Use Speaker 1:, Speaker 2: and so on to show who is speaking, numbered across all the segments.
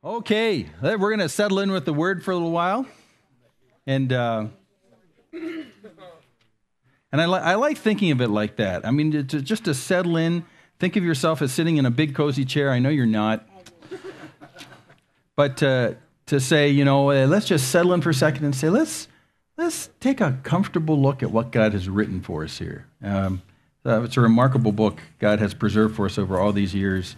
Speaker 1: Okay, we're going to settle in with the word for a little while. And I like thinking of it like that. I mean, just to settle in, think of yourself as sitting in a big cozy chair. I know you're not. But to say, let's just settle in for a second and say, let's take a comfortable look at what God has written for us here. It's a remarkable book God has preserved for us over all these years.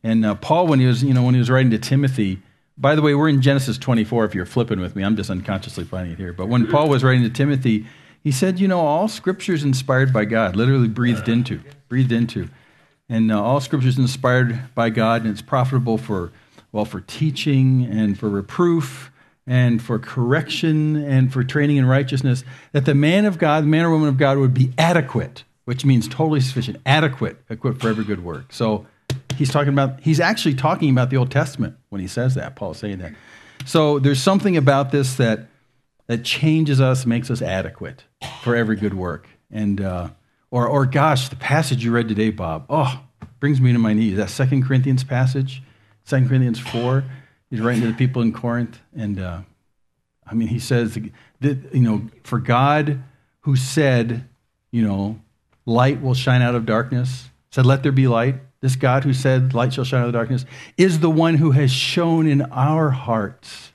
Speaker 1: And Paul, when he was writing to Timothy, by the way, we're in Genesis 24 if you're flipping with me. I'm just unconsciously finding it here. But when Paul was writing to Timothy, he said, all Scripture is inspired by God, literally breathed into. And all Scripture is inspired by God, and it's profitable for teaching and for reproof and for correction and for training in righteousness, that the man of God, the man or woman of God would be adequate, which means totally sufficient, adequate, equipped for every good work. So he's actually talking about the Old Testament when he says that. Paul's saying that. So there's something about this that changes us, makes us adequate for every good work. And or gosh, the passage you read today, Bob, brings me to my knees. That 2 Corinthians passage, 2 Corinthians 4. He's writing to the people in Corinth, and he says that for God, who said, light will shine out of darkness, said, "Let there be light." This God who said, "Light shall shine out of the darkness," is the one who has shone in our hearts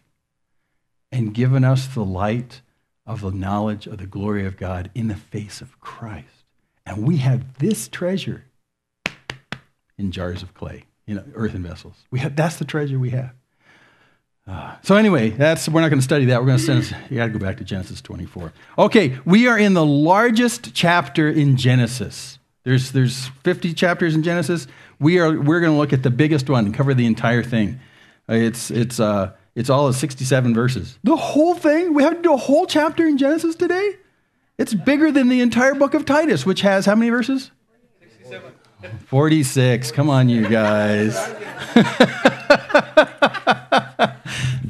Speaker 1: and given us the light of the knowledge of the glory of God in the face of Christ. And we have this treasure in jars of clay, earthen vessels. That's the treasure we have. So anyway, we're not going to study that. We're going to you got to go back to Genesis 24. Okay, we are in the largest chapter in Genesis. There's 50 chapters in Genesis. We're going to look at the biggest one and cover the entire thing. It's all of 67 verses. The whole thing? We have to do a whole chapter in Genesis today? It's bigger than the entire book of Titus, which has how many verses?
Speaker 2: 67.
Speaker 1: 46. Come on, you guys.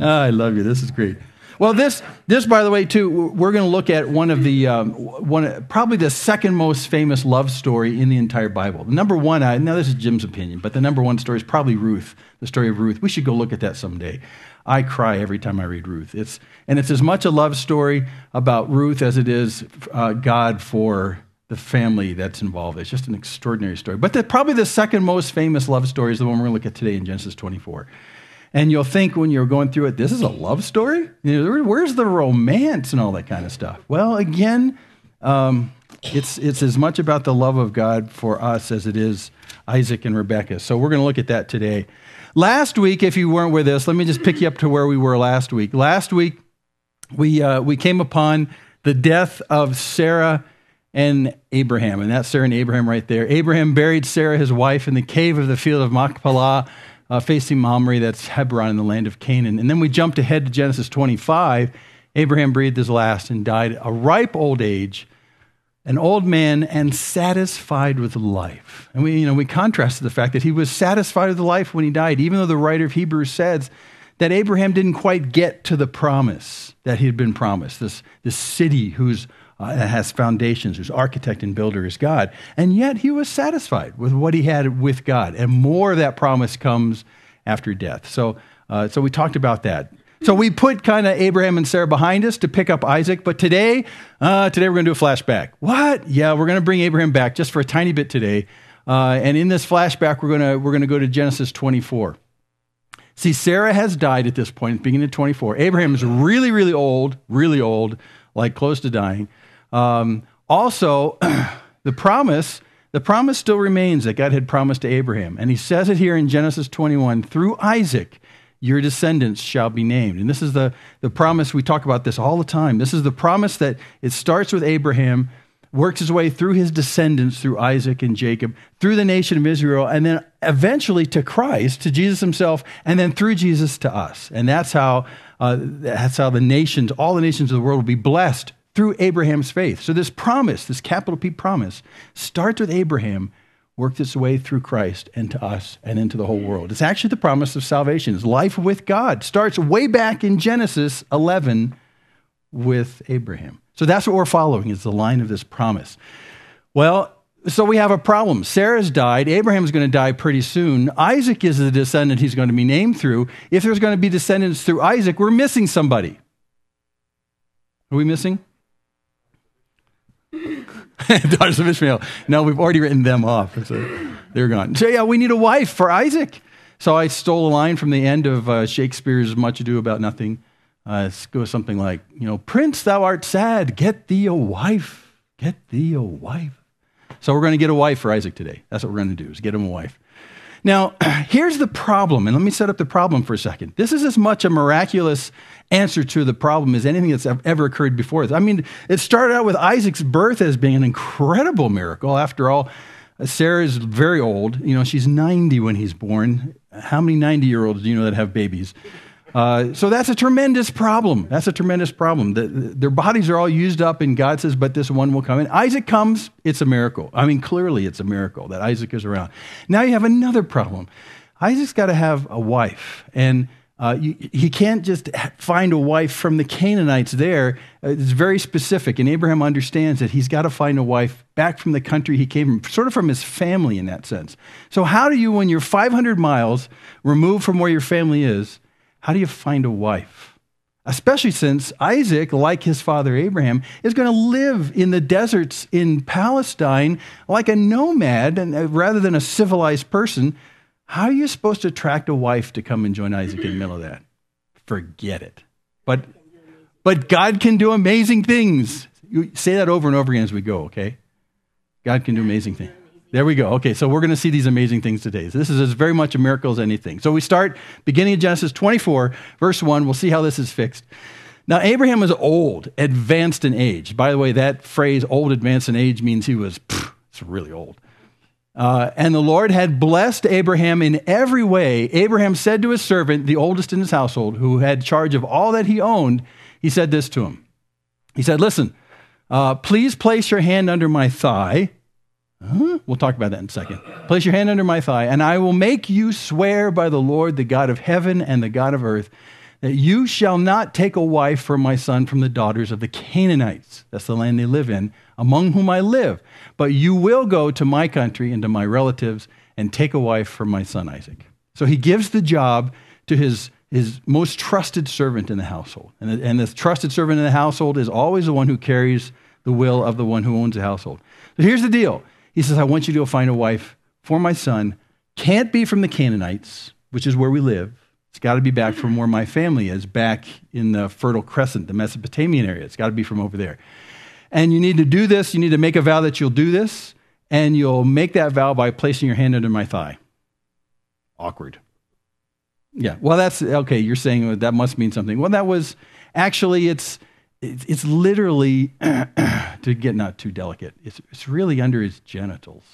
Speaker 1: I love you. This is great. Well, this, by the way, too, we're going to look at one of the probably the second most famous love story in the entire Bible. The number one, now this is Jim's opinion, but the number one story is probably Ruth, the story of Ruth. We should go look at that someday. I cry every time I read Ruth. It's as much a love story about Ruth as it is God for the family that's involved. It's just an extraordinary story. But probably the second most famous love story is the one we're going to look at today in Genesis 24. And you'll think when you're going through it, this is a love story? Where's the romance and all that kind of stuff? Well, again, it's as much about the love of God for us as it is Isaac and Rebekah. So we're going to look at that today. Last week, if you weren't with us, let me just pick you up to where we were last week. Last week, we came upon the death of Sarah and Abraham, and that's Sarah and Abraham right there. Abraham buried Sarah, his wife, in the cave of the field of Machpelah, facing Mamre, that's Hebron in the land of Canaan. And then we jumped ahead to Genesis 25. Abraham breathed his last and died a ripe old age, an old man and satisfied with life. And we contrasted the fact that he was satisfied with life when he died, even though the writer of Hebrews says that Abraham didn't quite get to the promise that he had been promised, this city has foundations, whose architect and builder is God. And yet he was satisfied with what he had with God. And more of that promise comes after death. So we talked about that. So we put kind of Abraham and Sarah behind us to pick up Isaac. But today we're going to do a flashback. What? Yeah, we're going to bring Abraham back just for a tiny bit today. And in this flashback, we're going to go to Genesis 24. See, Sarah has died at this point, at the beginning of 24. Abraham is really, really old, like close to dying. Also, the promise still remains that God had promised to Abraham. And he says it here in Genesis 21, through Isaac, your descendants shall be named. And this is the promise. We talk about this all the time. This is the promise that it starts with Abraham, works his way through his descendants, through Isaac and Jacob, through the nation of Israel, and then eventually to Christ, to Jesus himself, and then through Jesus to us. And that's how the nations, all the nations of the world will be blessed through Abraham's faith. So this promise, this capital P promise, starts with Abraham, worked its way through Christ and to us and into the whole world. It's actually the promise of salvation. It's life with God. Starts way back in Genesis 11 with Abraham. So that's what we're following, is the line of this promise. Well, So we have a problem. Sarah's died. Abraham's going to die pretty soon. Isaac is the descendant he's going to be named through. If there's going to be descendants through Isaac, we're missing somebody. Are we missing? Daughters of Ishmael. No, we've already written them off. So they're gone. So yeah, we need a wife for Isaac. So I stole a line from the end of Shakespeare's Much Ado About Nothing. It goes something like, Prince, thou art sad. Get thee a wife. Get thee a wife. So we're going to get a wife for Isaac today. That's what we're going to do, is get him a wife. Now, here's the problem, and let me set up the problem for a second. This is as much a miraculous answer to the problem as anything that's ever occurred before. I mean, it started out with Isaac's birth as being an incredible miracle. After all, Sarah is very old. She's 90 when he's born. How many 90-year-olds do you know that have babies? So that's a tremendous problem. That's a tremendous problem. Their bodies are all used up, and God says, but this one will come. And Isaac comes, it's a miracle. I mean, clearly it's a miracle that Isaac is around. Now you have another problem. Isaac's got to have a wife, and he can't just find a wife from the Canaanites there. It's very specific, and Abraham understands that he's got to find a wife back from the country he came from, sort of from his family in that sense. So how do you, when you're 500 miles removed from where your family is, how do you find a wife? Especially since Isaac, like his father Abraham, is going to live in the deserts in Palestine like a nomad and rather than a civilized person. How are you supposed to attract a wife to come and join Isaac in the middle of that? Forget it. But God can do amazing things. You say that over and over again as we go, okay? God can do amazing things. There we go. Okay, so we're going to see these amazing things today. So this is as very much a miracle as anything. So we start beginning of Genesis 24, verse 1. We'll see how this is fixed. Now, Abraham was old, advanced in age. By the way, that phrase, old, advanced in age, means he was, it's really old. And the Lord had blessed Abraham in every way. Abraham said to his servant, the oldest in his household, who had charge of all that he owned, he said this to him. He said, listen, please place your hand under my thigh. We'll talk about that in a second. Place your hand under my thigh, and I will make you swear by the Lord, the God of heaven and the God of earth, that you shall not take a wife for my son from the daughters of the Canaanites. That's the land they live in, among whom I live. But you will go to my country and to my relatives and take a wife for my son Isaac. So he gives the job to his most trusted servant in the household. And the trusted servant in the household is always the one who carries the will of the one who owns the household. So here's the deal. He says, I want you to go find a wife for my son. Can't be from the Canaanites, which is where we live. It's got to be back from where my family is, back in the Fertile Crescent, the Mesopotamian area. It's got to be from over there. And you need to do this. You need to make a vow that you'll do this. And you'll make that vow by placing your hand under my thigh. Awkward. Yeah, well, that's, okay, you're saying that must mean something. Well, that was, actually, it's literally, to get not too delicate, it's really under his genitals.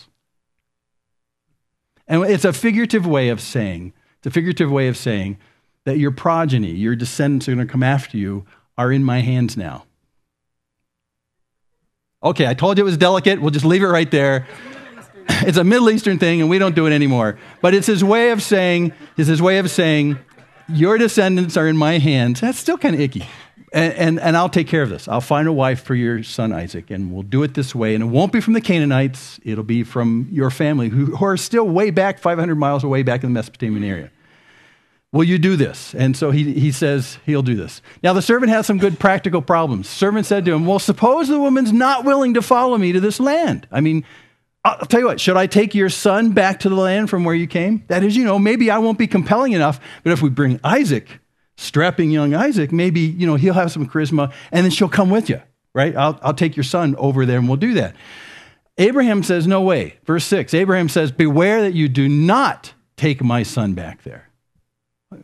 Speaker 1: And it's a figurative way of saying that your progeny, your descendants are going to come after you, are in my hands now. Okay, I told you it was delicate. We'll just leave it right there. It's a Middle Eastern thing, and we don't do it anymore. But it's his way of saying, your descendants are in my hands. That's still kind of icky. And I'll take care of this. I'll find a wife for your son Isaac, and we'll do it this way. And it won't be from the Canaanites. It'll be from your family, who are still way back, 500 miles away back in the Mesopotamian area. Will you do this? And so he says he'll do this. Now, the servant has some good practical problems. The servant said to him, well, suppose the woman's not willing to follow me to this land. I mean, I'll tell you what, should I take your son back to the land from where you came? That is, maybe I won't be compelling enough, but if we bring Isaac, strapping young Isaac, maybe, he'll have some charisma, and then she'll come with you, right? I'll take your son over there, and we'll do that. Abraham says, no way. Verse 6, Abraham says, beware that you do not take my son back there.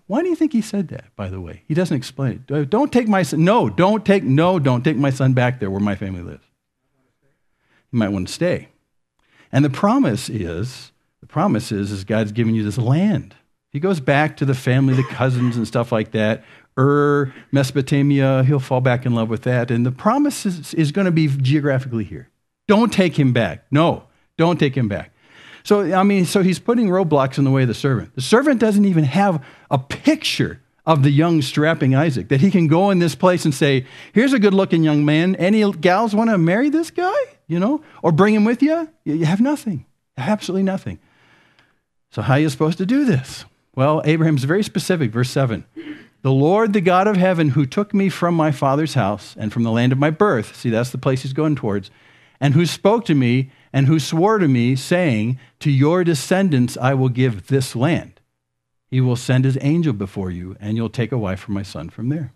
Speaker 1: Why do you think he said that, by the way? He doesn't explain it. Don't take my son. Don't take my son back there where my family lives. You might want to stay. And the promise is God's giving you this land. He goes back to the family, the cousins and stuff like that. Mesopotamia, he'll fall back in love with that. And the promise is going to be geographically here. Don't take him back. No, don't take him back. So he's putting roadblocks in the way of the servant. The servant doesn't even have a picture of the young strapping Isaac, that he can go in this place and say, here's a good-looking young man. Any gals want to marry this guy? Or bring him with you? You have nothing. Absolutely nothing. So how are you supposed to do this? Well, Abraham's very specific, verse 7. The Lord, the God of heaven, who took me from my father's house and from the land of my birth, see, that's the place he's going towards, and who spoke to me and who swore to me, saying, to your descendants I will give this land. He will send his angel before you, and you'll take a wife for my son from there.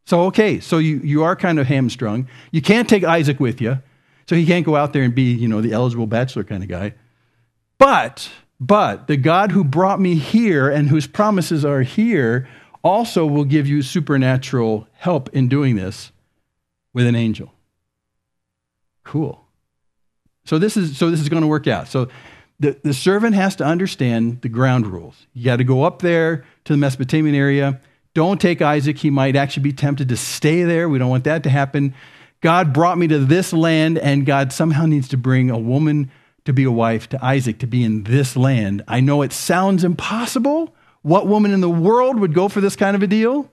Speaker 1: So, okay, so you are kind of hamstrung. You can't take Isaac with you, so he can't go out there and be, the eligible bachelor kind of guy. But the God who brought me here and whose promises are here also will give you supernatural help in doing this with an angel. Cool. So this is going to work out. So the servant has to understand the ground rules. You got to go up there to the Mesopotamian area. Don't take Isaac. He might actually be tempted to stay there. We don't want that to happen. God brought me to this land, and God somehow needs to bring a woman to be a wife to Isaac, to be in this land. I know it sounds impossible. What woman in the world would go for this kind of a deal?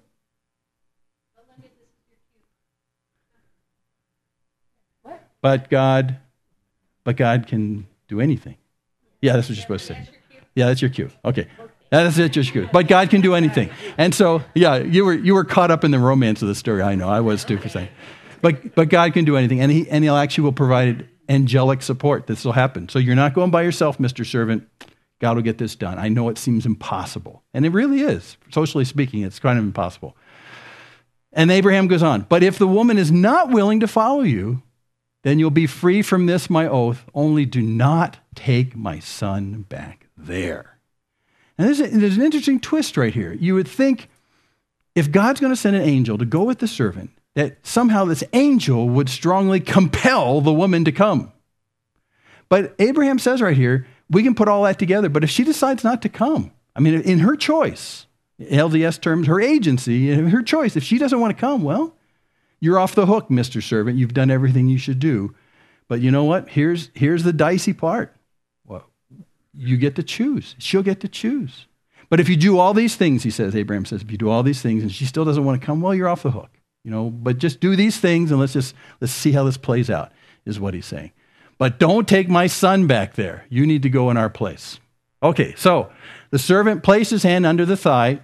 Speaker 1: But God can do anything. Yeah, that's what you're supposed to say. Yeah, that's your cue. Okay. That's it, your cue. But God can do anything. And so, yeah, you were caught up in the romance of the story. I know, I was too for saying. But God can do anything, and he'll actually will provide angelic support. This will happen. So you're not going by yourself, Mr. Servant. God will get this done. I know it seems impossible. And it really is. Socially speaking, it's kind of impossible. And Abraham goes on, but if the woman is not willing to follow you, then you'll be free from this, my oath. Only do not take my son back there. And there's an interesting twist right here. You would think if God's going to send an angel to go with the servant, that somehow this angel would strongly compel the woman to come. But Abraham says right here, we can put all that together. But if she decides not to come, in her choice, LDS terms, her agency, her choice, if she doesn't want to come, well, you're off the hook, Mr. Servant. You've done everything you should do. But you know what? Here's the dicey part. Well, you get to choose. She'll get to choose. But if you do all these things, he says, Abraham says, if you do all these things and she still doesn't want to come, well, you're off the hook. But just do these things and let's see how this plays out, is what he's saying. But don't take my son back there. You need to go in our place. Okay, so the servant placed his hand under the thigh,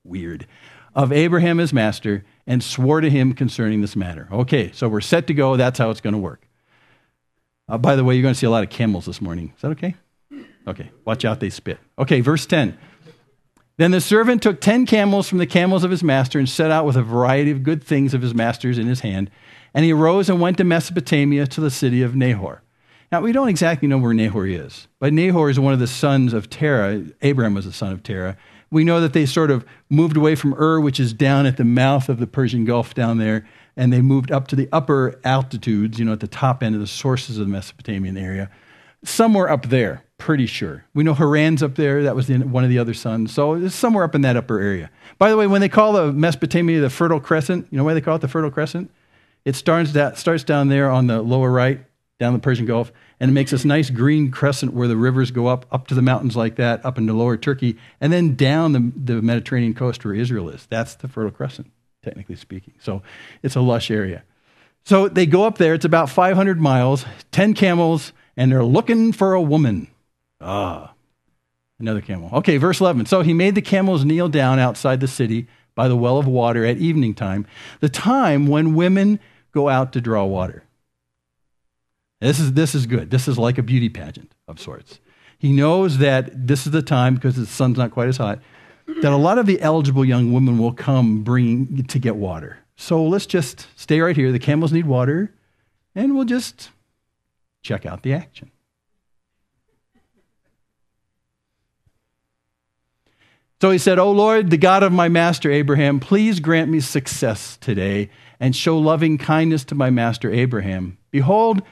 Speaker 1: weird, of Abraham his master, and swore to him concerning this matter. Okay, so we're set to go. That's how it's going to work. By the way, you're going to see a lot of camels this morning. Is that okay? Okay, watch out, they spit. Okay, verse 10. Then the servant took 10 camels from the camels of his master and set out with a variety of good things of his master's in his hand. And he arose and went to Mesopotamia to the city of Nahor. Now, we don't exactly know where Nahor is, but Nahor is one of the sons of Terah. Abraham was the son of Terah. We know that they sort of moved away from Ur, which is down at the mouth of the Persian Gulf down there, and they moved up to the upper altitudes, at the top end of the sources of the Mesopotamian area. Somewhere up there, pretty sure. We know Haran's up there. That was one of the other sons. So it's somewhere up in that upper area. By the way, when they call the Mesopotamia the Fertile Crescent, you know why they call it the Fertile Crescent? It starts down there on the lower right, down the Persian Gulf, and it makes this nice green crescent where the rivers go up to the mountains like that, up into lower Turkey, and then down the Mediterranean coast where Israel is. That's the Fertile Crescent, technically speaking. So it's a lush area. So they go up there. It's about 500 miles, 10 camels, and they're looking for a woman. Another camel. Okay, verse 11. So he made the camels kneel down outside the city by the well of water at evening time, the time when women go out to draw water. This is good. This is like a beauty pageant of sorts. He knows that this is the time, because the sun's not quite as hot, that a lot of the eligible young women will come bringing to get water. So let's just stay right here. The camels need water, and we'll just check out the action. So he said, O Lord, the God of my master Abraham, please grant me success today and show loving kindness to my master Abraham. Behold,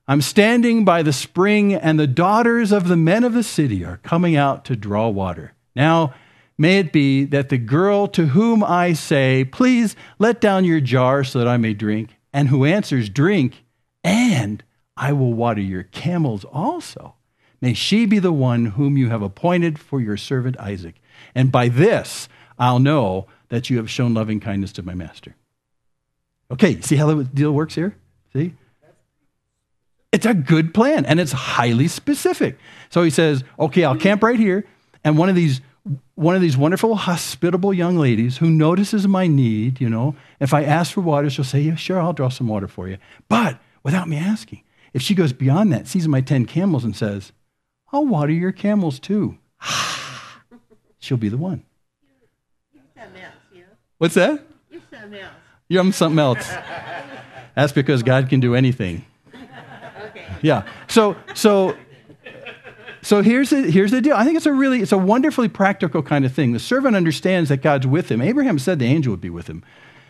Speaker 1: I'm standing by the spring, and the daughters of the men of the city are coming out to draw water. Now, may it be that the girl to whom I say, please let down your jar so that I may drink, and who answers, drink, and I will water your camels also. May she be the one whom you have appointed for your servant Isaac. And by this I'll know that you have shown loving kindness to my master. Okay, see how the deal works here? See? It's a good plan, and it's highly specific. So he says, okay, I'll camp right here, and one of these wonderful, hospitable young ladies who notices my need, if I ask for water, she'll say, yeah, sure, I'll draw some water for you. But without me asking, if she goes beyond that, sees my 10 camels and says, I'll water your camels too, she'll be the one.
Speaker 2: You're something else,
Speaker 1: What's that?
Speaker 2: You're something else.
Speaker 1: I'm something else. That's because God can do anything.
Speaker 2: Okay.
Speaker 1: Yeah. So here's the deal. I think it's a wonderfully practical kind of thing. The servant understands that God's with him. Abraham said the angel would be with him.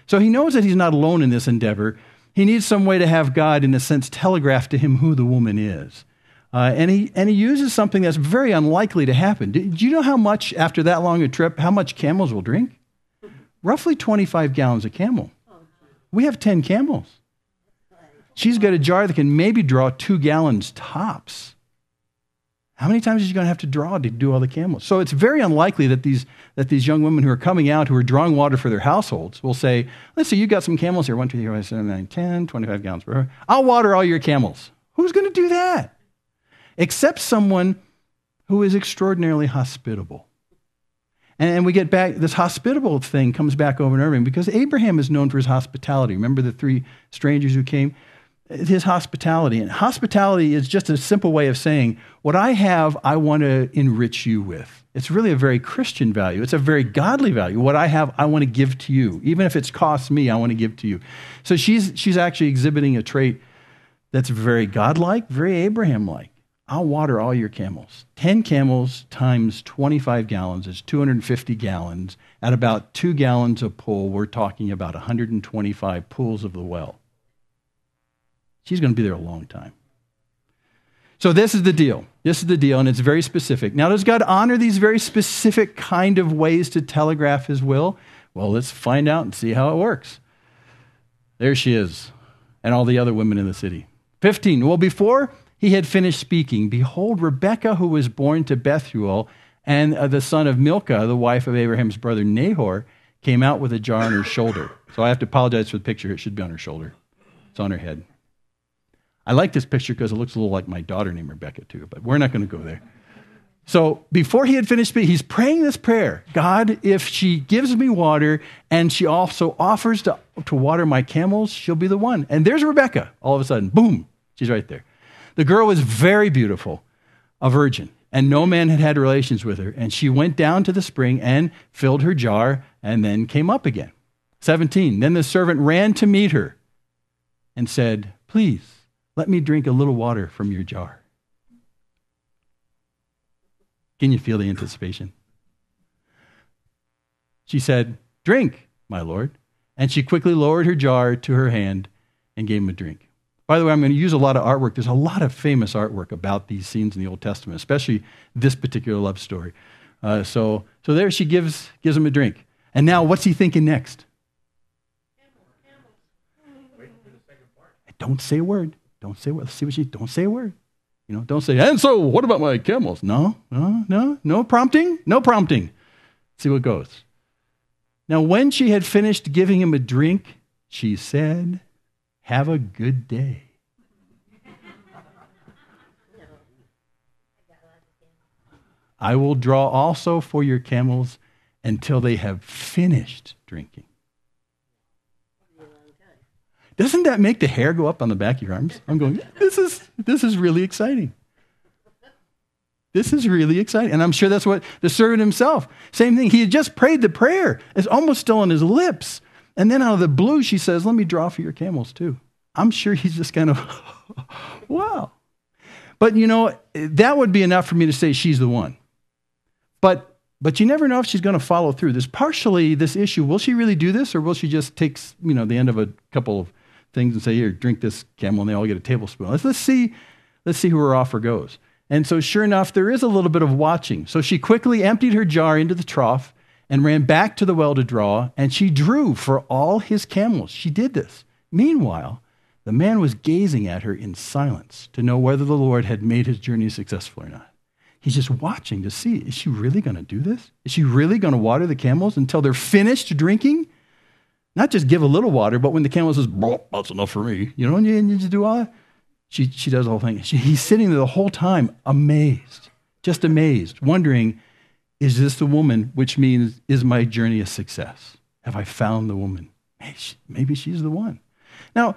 Speaker 1: So he knows that he's not alone in this endeavor. He needs some way to have God, in a sense, telegraph to him who the woman is. And he uses something that's very unlikely to happen. Do you know how much, after that long a trip, how much camels will drink? Roughly 25 gallons a camel. We have 10 camels. She's got a jar that can maybe draw 2 gallons tops. How many times is she going to have to draw to do all the camels? So it's very unlikely that these young women who are coming out, who are drawing water for their households, will say, let's see, you got some camels here, 1, 2, 3, 4, 5, 6, 7, 8, 9, 10, 25 gallons per hour. I'll water all your camels. Who's going to do that? Except someone who is extraordinarily hospitable. And we get back, this hospitable thing comes back over and over again, because Abraham is known for his hospitality. Remember the 3 strangers who came? His hospitality. And hospitality is just a simple way of saying, what I have, I want to enrich you with. It's really a very Christian value. It's a very godly value. What I have, I want to give to you. Even if it's cost me, I want to give to you. So she's actually exhibiting a trait that's very godlike, very Abraham-like. I'll water all your camels. 10 camels times 25 gallons is 250 gallons. At about 2 gallons a pull, we're talking about 125 pulls of the well. She's going to be there a long time. So this is the deal. And it's very specific. Now, does God honor these very specific kind of ways to telegraph his will? Well, let's find out and see how it works. There she is, and all the other women in the city. 15, well, before he had finished speaking, behold, Rebekah, who was born to Bethuel, and the son of Milcah, the wife of Abraham's brother Nahor, came out with a jar on her shoulder. So I have to apologize for the picture. It should be on her shoulder. It's on her head. I like this picture because it looks a little like my daughter named Rebecca too, but we're not going to go there. So before he had finished speaking, he's praying this prayer. God, if she gives me water and she also offers to water my camels, she'll be the one. And there's Rebecca. All of a sudden, boom, she's right there. The girl was very beautiful, a virgin, and no man had had relations with her. And she went down to the spring and filled her jar and then came up again. 17, then the servant ran to meet her and said, please, let me drink a little water from your jar. Can you feel the anticipation? She said, drink, my Lord. And she quickly lowered her jar to her hand and gave him a drink. By the way, I'm going to use a lot of artwork. There's a lot of famous artwork about these scenes in the Old Testament, especially this particular love story. So there she gives him a drink. And now what's he thinking next? Don't say a word. Don't say a word. Let's see what don't say a word. Don't say, and so what about my camels? No prompting. See what goes. Now, when she had finished giving him a drink, she said, have a good day. I will draw also for your camels until they have finished drinking. Doesn't that make the hair go up on the back of your arms? I'm going, this is really exciting. This is really exciting. And I'm sure that's what the servant himself, same thing. He had just prayed the prayer. It's almost still on his lips. And then out of the blue, she says, let me draw for your camels too. I'm sure he's just kind of, wow. But that would be enough for me to say she's the one. But you never know if she's going to follow through. There's partially this issue. Will she really do this, or will she just take the end of a couple of things and say, here, drink this camel, and they all get a tablespoon? Let's see who her offer goes. And so sure enough, there is a little bit of watching. So she quickly emptied her jar into the trough and ran back to the well to draw, and she drew for all his camels. She did this. Meanwhile, the man was gazing at her in silence to know whether the Lord had made his journey successful or not. He's just watching to see, is she really going to do this? Is she really going to water the camels until they're finished drinking? Not just give a little water, but when the camel says, that's enough for me, and you just do all that. She does the whole thing. He's sitting there the whole time, amazed, just amazed, wondering, is this the woman, which means, is my journey a success? Have I found the woman? Maybe she's the one. Now,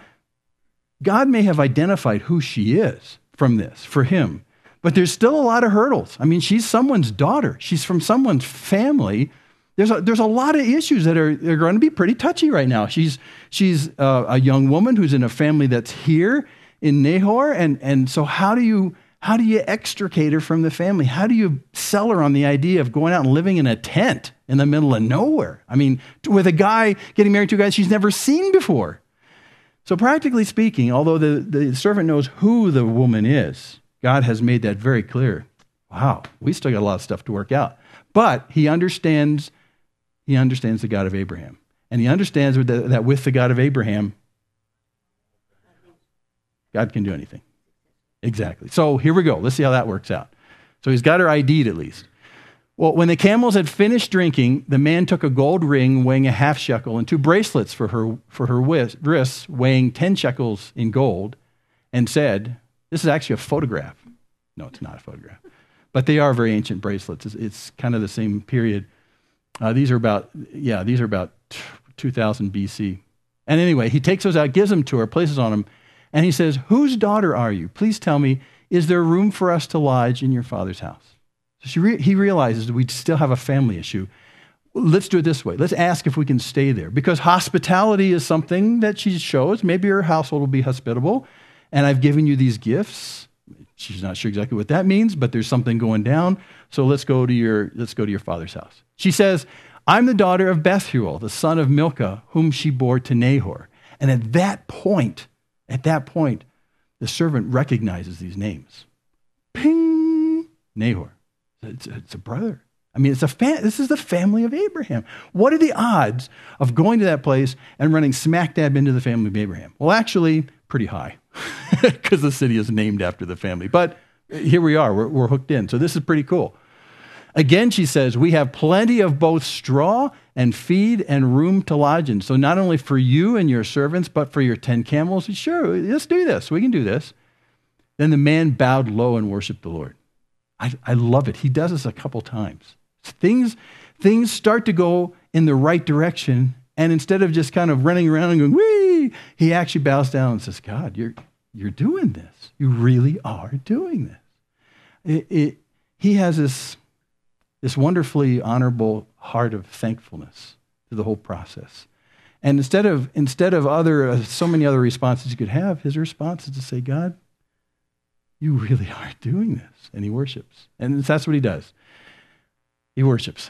Speaker 1: God may have identified who she is from this, for him, but there's still a lot of hurdles. I mean, she's someone's daughter. She's from someone's family. There's a lot of issues that are going to be pretty touchy right now. She's a young woman who's in a family that's here in Nahor, and so how do you extricate her from the family? How do you sell her on the idea of going out and living in a tent in the middle of nowhere? I mean, with a guy getting married to a guy she's never seen before. So practically speaking, although the servant knows who the woman is, God has made that very clear. Wow, we still got a lot of stuff to work out. But he understands the God of Abraham. And he understands that with the God of Abraham, God can do anything. Exactly. So here we go. Let's see how that works out. So he's got her ID'd at least. Well, when the camels had finished drinking, the man took a gold ring weighing a half shekel and 2 bracelets for her wrists weighing 10 shekels in gold and said, this is actually a photograph. No, it's not a photograph. But they are very ancient bracelets. It's kind of the same period. These are about 2000 BC. And anyway, he takes those out, gives them to her, places on them, and he says, whose daughter are you? Please tell me, is there room for us to lodge in your father's house? So he realizes that we still have a family issue. Let's do it this way. Let's ask if we can stay there. Because hospitality is something that she shows. Maybe her household will be hospitable. And I've given you these gifts. She's not sure exactly what that means, but there's something going down. So let's go to your father's house. She says, I'm the daughter of Bethuel, the son of Milcah, whom she bore to Nahor. And at that point, the servant recognizes these names. Ping! Nahor. It's a brother. I mean, this is the family of Abraham. What are the odds of going to that place and running smack dab into the family of Abraham? Well, actually, pretty high, because the city is named after the family. But here we are. We're hooked in. So this is pretty cool. Again, she says, we have plenty of both straw and feed and room to lodge in. So not only for you and your servants, but for your 10 camels. Sure, let's do this. We can do this. Then the man bowed low and worshiped the Lord. I love it. He does this a couple times. Things start to go in the right direction, and instead of just kind of running around and going, wee, he actually bows down and says, God, you're doing this. You really are doing this. He has this wonderfully honorable heart of thankfulness to the whole process. And instead of so many other responses you could have, his response is to say, God, you really are doing this. And he worships. And that's what he does. He worships.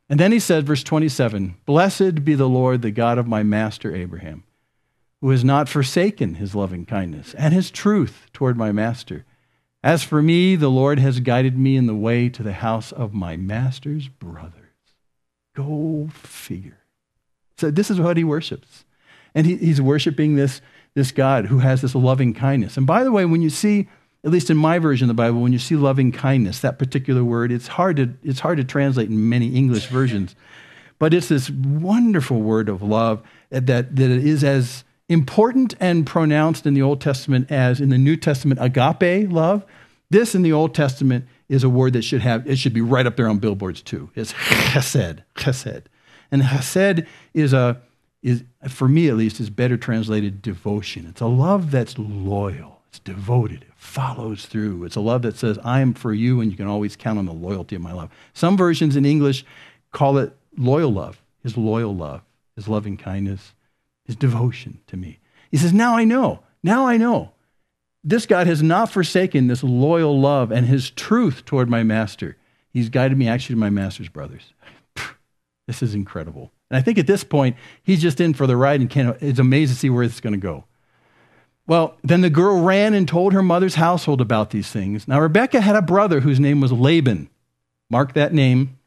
Speaker 1: And then he said, verse 27, blessed be the Lord, the God of my master Abraham, who has not forsaken his loving kindness and his truth toward my master. As for me, the Lord has guided me in the way to the house of my master's brothers. Go figure. So this is what he worships. And he's worshiping this God who has this loving kindness. And by the way, when you see, at least in my version of the Bible, when you see loving kindness, that particular word, it's hard to translate in many English versions. But it's this wonderful word of love that is as important and pronounced in the Old Testament as in the New Testament, agape love. This in the Old Testament is a word that should be right up there on billboards too. It's chesed. And chesed is for me at least, is better translated devotion. It's a love that's loyal. It's devoted. It follows through. It's a love that says, I am for you, and you can always count on the loyalty of my love. Some versions in English call it loyal love, his loving kindness, his devotion to me. He says, now I know. This God has not forsaken this loyal love and his truth toward my master. He's guided me actually to my master's brothers. This is incredible. And I think at this point, he's just in for the ride and it's amazing to see where it's going to go. Well, then the girl ran and told her mother's household about these things. Now, Rebekah had a brother whose name was Laban. Mark that name.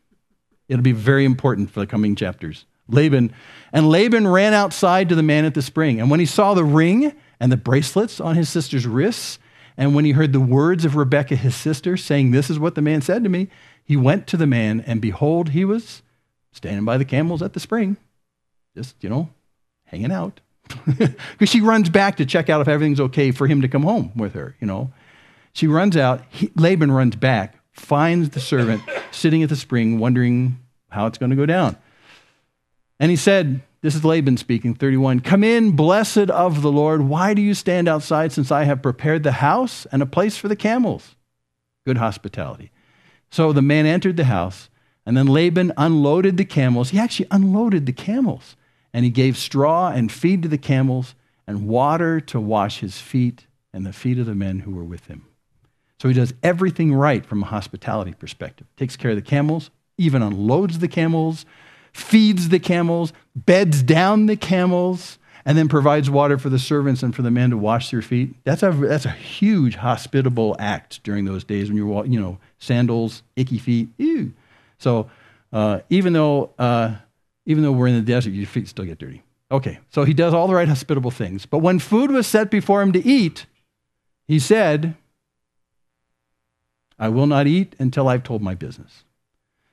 Speaker 1: It'll be very important for the coming chapters. Laban. And Laban ran outside to the man at the spring. And when he saw the ring and the bracelets on his sister's wrists And when he heard the words of Rebekah, his sister, saying, "This is what the man said to me," he went to the man, and behold, he was standing by the camels at the spring, just, hanging out. Because she runs back to check out if everything's okay for him to come home with her, She runs out. Laban runs back, finds the servant sitting at the spring, wondering how it's going to go down. And he said, this is Laban speaking, 31, "Come in, blessed of the Lord. Why do you stand outside, since I have prepared the house and a place for the camels?" Good hospitality. So the man entered the house, and then Laban unloaded the camels. He actually unloaded the camels. And he gave straw and feed to the camels and water to wash his feet and the feet of the men who were with him. So he does everything right from a hospitality perspective. Takes care of the camels, even unloads the camels, feeds the camels, beds down the camels, and then provides water for the servants and for the men to wash their feet. That's a huge hospitable act during those days when you're, sandals, icky feet. Ew. So even though we're in the desert, your feet still get dirty. Okay, so he does all the right hospitable things. But when food was set before him to eat, he said, "I will not eat until I've told my business."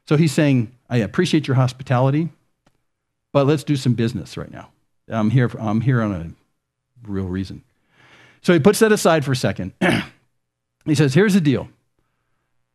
Speaker 1: So he's saying, "I appreciate your hospitality, but let's do some business right now. I'm here on a real reason." So he puts that aside for a second. He says, "Here's the deal."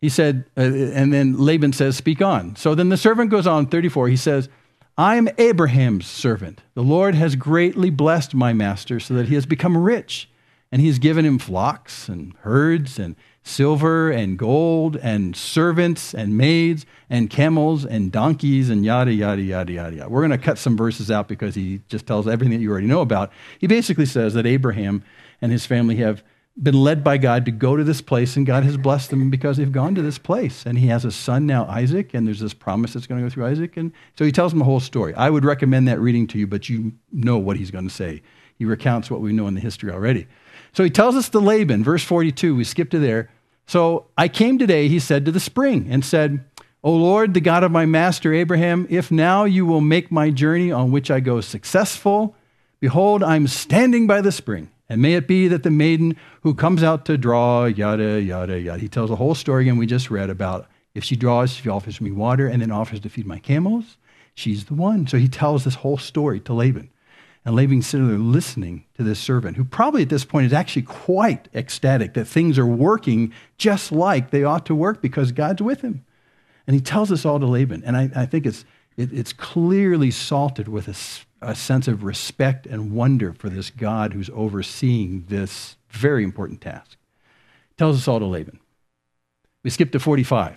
Speaker 1: He said, and then Laban says, "Speak on." So then the servant goes on, 34. He says, "I'm Abraham's servant. The Lord has greatly blessed my master so that he has become rich. And he has given him flocks and herds and silver and gold and servants and maids and camels and donkeys and yada, yada, yada, yada, yada." We're going to cut some verses out because he just tells everything that you already know about. He basically says that Abraham and his family have been led by God to go to this place, and God has blessed them because they've gone to this place. And he has a son now, Isaac, and there's this promise that's going to go through Isaac. And so he tells them the whole story. I would recommend that reading to you, but you know what he's going to say. He recounts what we know in the history already. So he tells us to Laban, verse 42, we skipped to there. "So I came today," he said, "to the spring and said, 'O Lord, the God of my master Abraham, if now you will make my journey on which I go successful, behold, I'm standing by the spring. And may it be that the maiden who comes out to draw,'" yada, yada, yada. He tells the whole story again we just read about if she draws, she offers me water and then offers to feed my camels. She's the one. So he tells this whole story to Laban. And Laban's sitting there listening to this servant, who probably at this point is actually quite ecstatic that things are working just like they ought to work because God's with him. And he tells this all to Laban. And I think it's clearly salted with a sense of respect and wonder for this God who's overseeing this very important task. He tells us all to Laban. We skip to 45.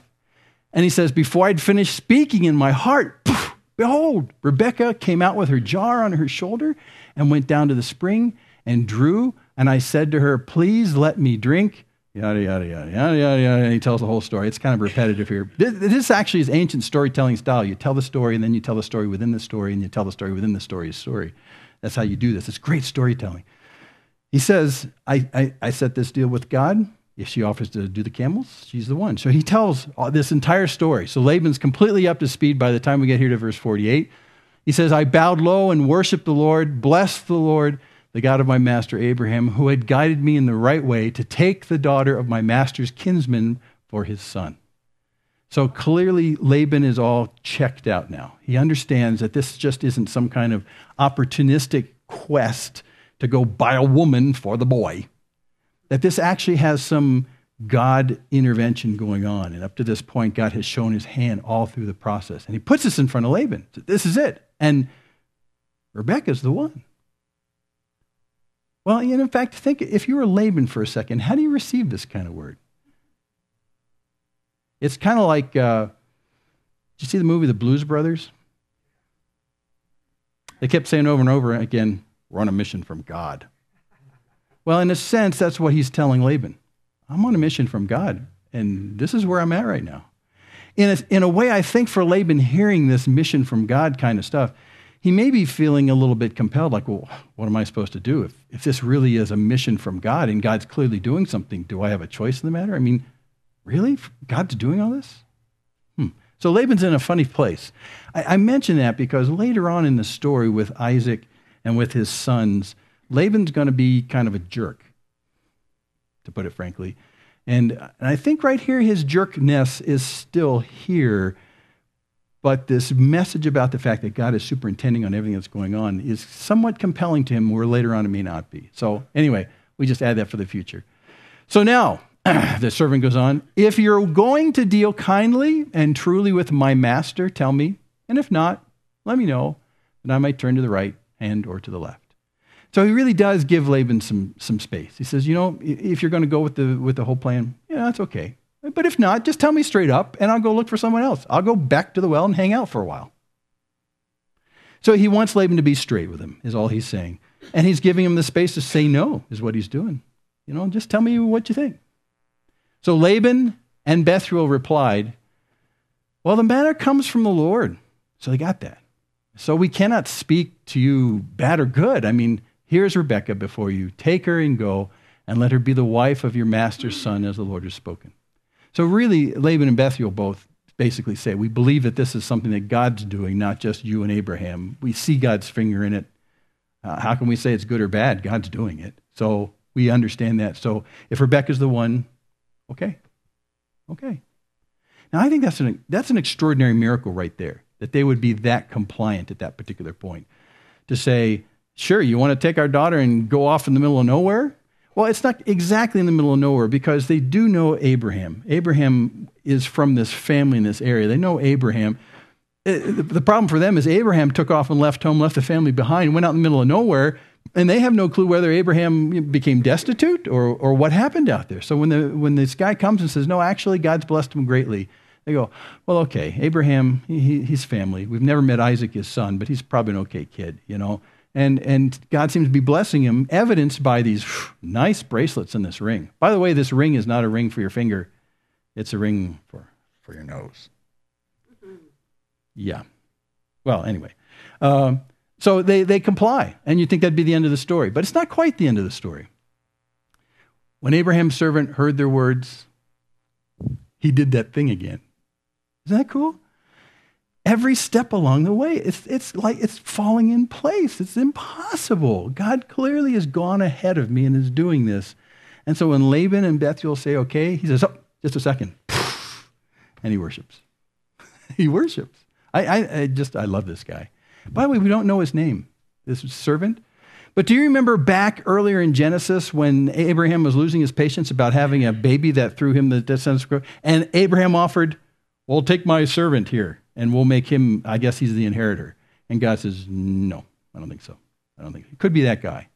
Speaker 1: And he says, "Before I'd finished speaking in my heart, poof, behold, Rebekah came out with her jar on her shoulder and went down to the spring and drew. And I said to her, 'Please let me drink.'" Yada, yada, yada, yada, yada, yada. And he tells the whole story. It's kind of repetitive here. This actually is ancient storytelling style. You tell the story, and then you tell the story within the story, and you tell the story within the story's story. That's how you do this. It's great storytelling. He says, I set this deal with God. If she offers to do the camels, she's the one. So he tells this entire story. So Laban's completely up to speed by the time we get here to verse 48. He says, "I bowed low and worshiped the Lord, blessed the Lord, the God of my master Abraham, who had guided me in the right way to take the daughter of my master's kinsman for his son." So clearly Laban is all checked out now. He understands that this just isn't some kind of opportunistic quest to go buy a woman for the boy. That this actually has some God intervention going on. And up to this point, God has shown his hand all through the process. And he puts this in front of Laban. This is it. And Rebekah's the one. Well, in fact, think if you were Laban for a second, how do you receive this kind of word? It's kind of like, did you see the movie The Blues Brothers? They kept saying over and over again, "We're on a mission from God." Well, in a sense, that's what he's telling Laban. I'm on a mission from God, and this is where I'm at right now. In a way, I think for Laban, hearing this mission from God kind of stuff, he may be feeling a little bit compelled, like, well, what am I supposed to do? If this really is a mission from God and God's clearly doing something, do I have a choice in the matter? I mean, really? God's doing all this? So Laban's in a funny place. I mention that because later on in the story with Isaac and with his sons, Laban's going to be kind of a jerk. to put it frankly. And I think right here his jerkness is still here, but this message about the fact that God is superintending on everything that's going on is somewhat compelling to him, where later on it may not be. So anyway, we just add that for the future. So now, the servant goes on, if you're going to deal kindly and truly with my master, tell me, and if not, let me know, that I might turn to the right hand or to the left. So he really does give Laban some space. He says, if you're going to go with the whole plan, yeah, that's okay. But if not, just tell me straight up, and I'll go look for someone else. I'll go back to the well and hang out for a while. So he wants Laban to be straight with him, is all he's saying. And he's giving him the space to say no, is what he's doing. Just tell me what you think. So Laban and Bethuel replied, well, the matter comes from the Lord. So they got that. So we cannot speak to you bad or good. I mean, here's Rebekah before you. Take her and go, and let her be the wife of your master's son, as the Lord has spoken. So really, Laban and Bethuel both basically say, we believe that this is something that God's doing, not just you and Abraham. We see God's finger in it. How can we say it's good or bad? God's doing it. So we understand that. So if Rebekah's the one, okay. Now, I think that's an extraordinary miracle right there, that they would be that compliant at that particular point. To say, sure, you want to take our daughter and go off in the middle of nowhere? Well, it's not exactly in the middle of nowhere, because they do know Abraham. Abraham is from this family in this area. They know Abraham. The problem for them is Abraham took off and left home, left the family behind, went out in the middle of nowhere, and they have no clue whether Abraham became destitute or what happened out there. So when this guy comes and says, no, actually, God's blessed him greatly, they go, well, okay, Abraham, he's family. We've never met Isaac, his son, but he's probably an okay kid, And God seems to be blessing him, evidenced by these nice bracelets in this ring. By the way, this ring is not a ring for your finger. It's a ring for your nose. Yeah. Well, anyway. So they comply, and you'd think that'd be the end of the story. But it's not quite the end of the story. When Abraham's servant heard their words, he did that thing again. Isn't that cool? Every step along the way, it's like it's falling in place. It's impossible. God clearly has gone ahead of me and is doing this. And so when Laban and Bethuel say, okay, he says, oh, just a second. And he worships. He worships. I love this guy. By the way, we don't know his name, this servant. But do you remember back earlier in Genesis when Abraham was losing his patience about having a baby that threw him the descendants of growth? And Abraham offered, well, take my servant here, and we'll make him, I guess he's the inheritor. And God says, no, I don't think so. It could be that guy.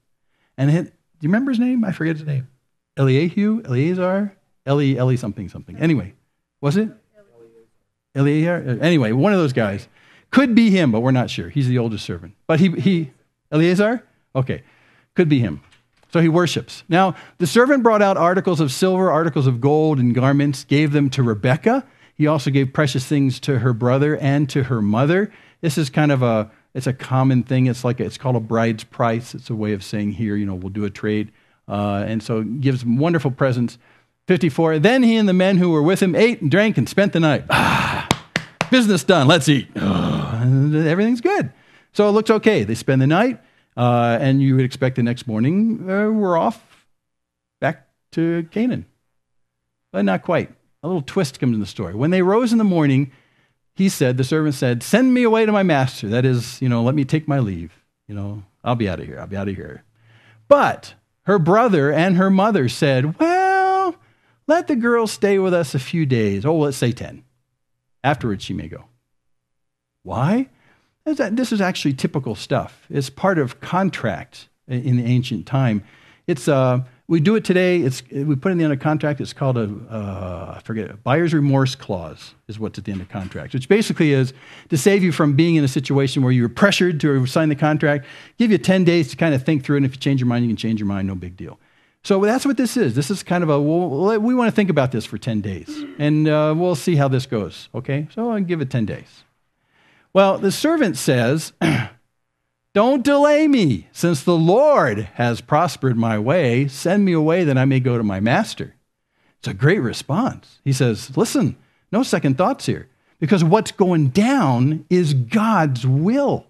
Speaker 1: And do you remember his name? I forget his name. Eleazar? Eli something. Anyway, was it? Eleazar? Anyway, one of those guys. Could be him, but we're not sure. He's the oldest servant. But he Eleazar? Okay, could be him. So he worships. Now, the servant brought out articles of silver, articles of gold, and garments, gave them to Rebekah. He also gave precious things to her brother and to her mother. This is kind of it's a common thing. It's called a bride's price. It's a way of saying here, we'll do a trade. And so gives them wonderful presents. 54, then he and the men who were with him ate and drank and spent the night. Business done, let's eat. Everything's good. So it looks okay. They spend the night, and you would expect the next morning, we're off back to Canaan. But not quite. A little twist comes in the story. When they rose in the morning, the servant said, send me away to my master. That is, let me take my leave. I'll be out of here. But her brother and her mother said, well, let the girl stay with us a few days. Oh, let's say 10. Afterwards, she may go. Why? This is actually typical stuff. It's part of contract in the ancient time. We do it today. We put it in the end of contract. It's called a buyer's remorse clause is what's at the end of contract, which basically is to save you from being in a situation where you're pressured to sign the contract, give you 10 days to kind of think through it, and if you change your mind, you can change your mind, no big deal. So that's what this is. This is kind of we want to think about this for 10 days, and we'll see how this goes, okay? So I'll give it 10 days. Well, the servant says, don't delay me, since the Lord has prospered my way. Send me away that I may go to my master. It's a great response. He says, listen, no second thoughts here, because what's going down is God's will.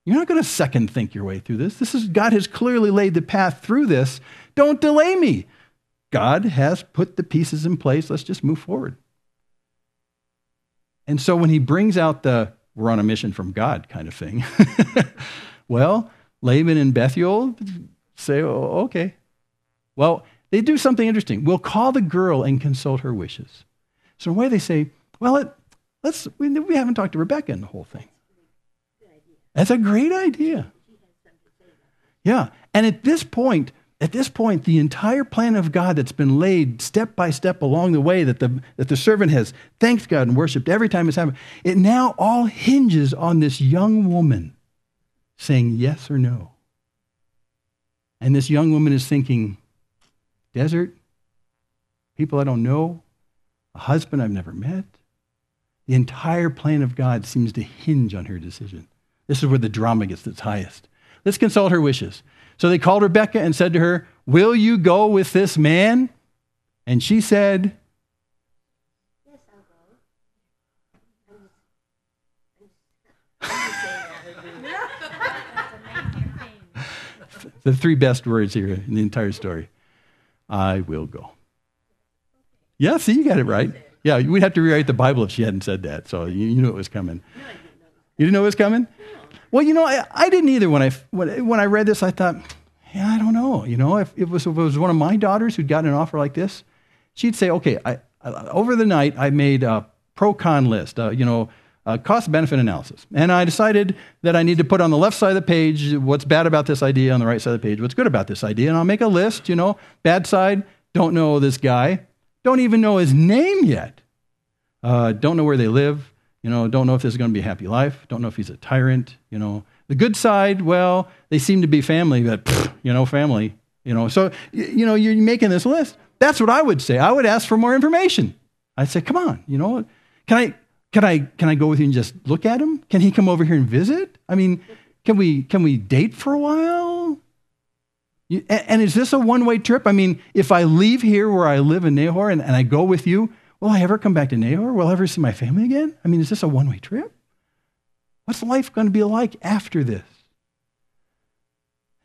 Speaker 1: You're not going to second think your way through this. God has clearly laid the path through this. Don't delay me. God has put the pieces in place. Let's just move forward. And so when he brings out the we're on a mission from God kind of thing, well, Laban and Bethuel say, oh, okay. Well, they do something interesting. We'll call the girl and consult her wishes. So in a way they say, well, we haven't talked to Rebecca in the whole thing. That's a great idea. Yeah. And at this point, the entire plan of God that's been laid step by step along the way that the servant has thanked God and worshiped every time it's happened, it now all hinges on this young woman saying yes or no. And this young woman is thinking, desert, people I don't know, a husband I've never met. The entire plan of God seems to hinge on her decision. This is where the drama gets its highest. Let's consult her wishes. So they called Rebekah and said to her, will you go with this man? And she said,
Speaker 2: Yes, I'll go.
Speaker 1: the three best words here in the entire story. I will go. Yeah, see, you got it right. Yeah, we'd have to rewrite the Bible if she hadn't said that. So you knew it was coming.
Speaker 2: No, I didn't know.
Speaker 1: You didn't know it was coming? Well, I didn't either. When I read this, I thought, yeah, I don't know. If it was one of my daughters who'd gotten an offer like this, she'd say, okay, I over the night I made a pro-con list, cost-benefit analysis. And I decided that I need to put on the left side of the page what's bad about this idea, on the right side of the page what's good about this idea. And I'll make a list, bad side, don't know this guy, don't even know his name yet, don't know where they live, don't know if this is going to be a happy life, don't know if he's a tyrant, The good side, well, they seem to be family, but, family, So, you're making this list. That's what I would say. I would ask for more information. I'd say, come on, can I go with you and just look at him? Can he come over here and visit? I mean, can we date for a while? And is this a one-way trip? I mean, if I leave here where I live in Nahor and I go with you, will I ever come back to Nahor? Will I ever see my family again? I mean, is this a one-way trip? What's life going to be like after this?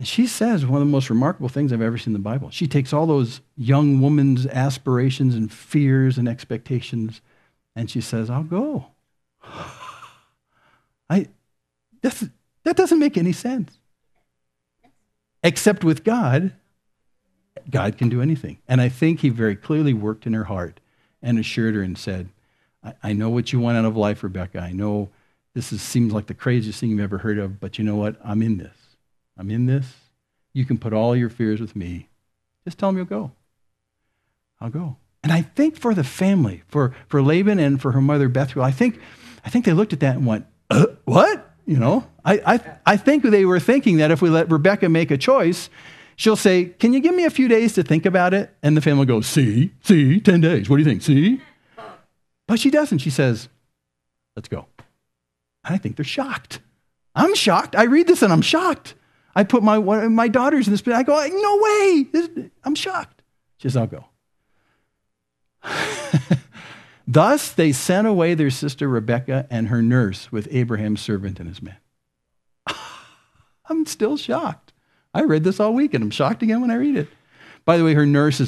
Speaker 1: And she says one of the most remarkable things I've ever seen in the Bible. She takes all those young woman's aspirations and fears and expectations, and she says, I'll go. That doesn't make any sense. Except with God, God can do anything. And I think he very clearly worked in her heart and assured her and said, I know what you want out of life, Rebecca. I know seems like the craziest thing you've ever heard of, but you know what? I'm in this. I'm in this. You can put all your fears with me. Just tell me you'll go. I'll go. And I think for the family, for Laban and for her mother Bethuel, I think they looked at that and went, what? I think they were thinking that if we let Rebecca make a choice, she'll say, can you give me a few days to think about it? And the family goes, see, 10 days. What do you think? See? But she doesn't. She says, let's go. I think they're shocked. I'm shocked. I read this and I'm shocked. I put my daughters in this, I go, no way. I'm shocked. She says, I'll go. Thus they sent away their sister Rebekah and her nurse with Abraham's servant and his men. I'm still shocked. I read this all week and I'm shocked again when I read it. By the way, her nurse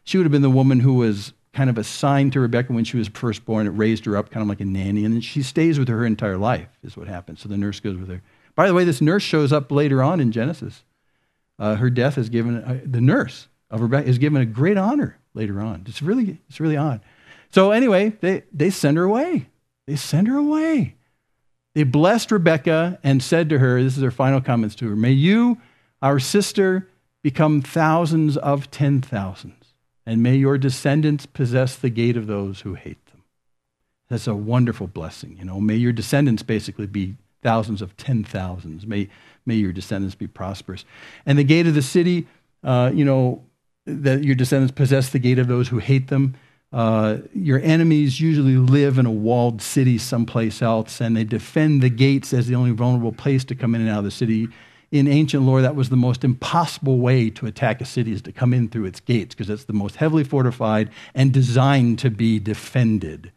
Speaker 1: she would have been the woman who was kind of assigned to Rebekah when she was first born. It raised her up kind of like a nanny, and then she stays with her entire life is what happens. So the nurse goes with her. By the way, this nurse shows up later on in Genesis. Her death is given, the nurse of Rebekah is given a great honor later on. It's really odd. So anyway, they send her away. They send her away. They blessed Rebekah and said to her, this is their final comments to her, may you, our sister, become thousands of 10,000s, and may your descendants possess the gate of those who hate them. That's a wonderful blessing. May your descendants basically be thousands of 10,000s. May your descendants be prosperous. And the gate of the city, that your descendants possess the gate of those who hate them. Your enemies usually live in a walled city someplace else, and they defend the gates as the only vulnerable place to come in and out of the city. In ancient lore, that was the most impossible way to attack a city, is to come in through its gates, because it's the most heavily fortified and designed to be defended.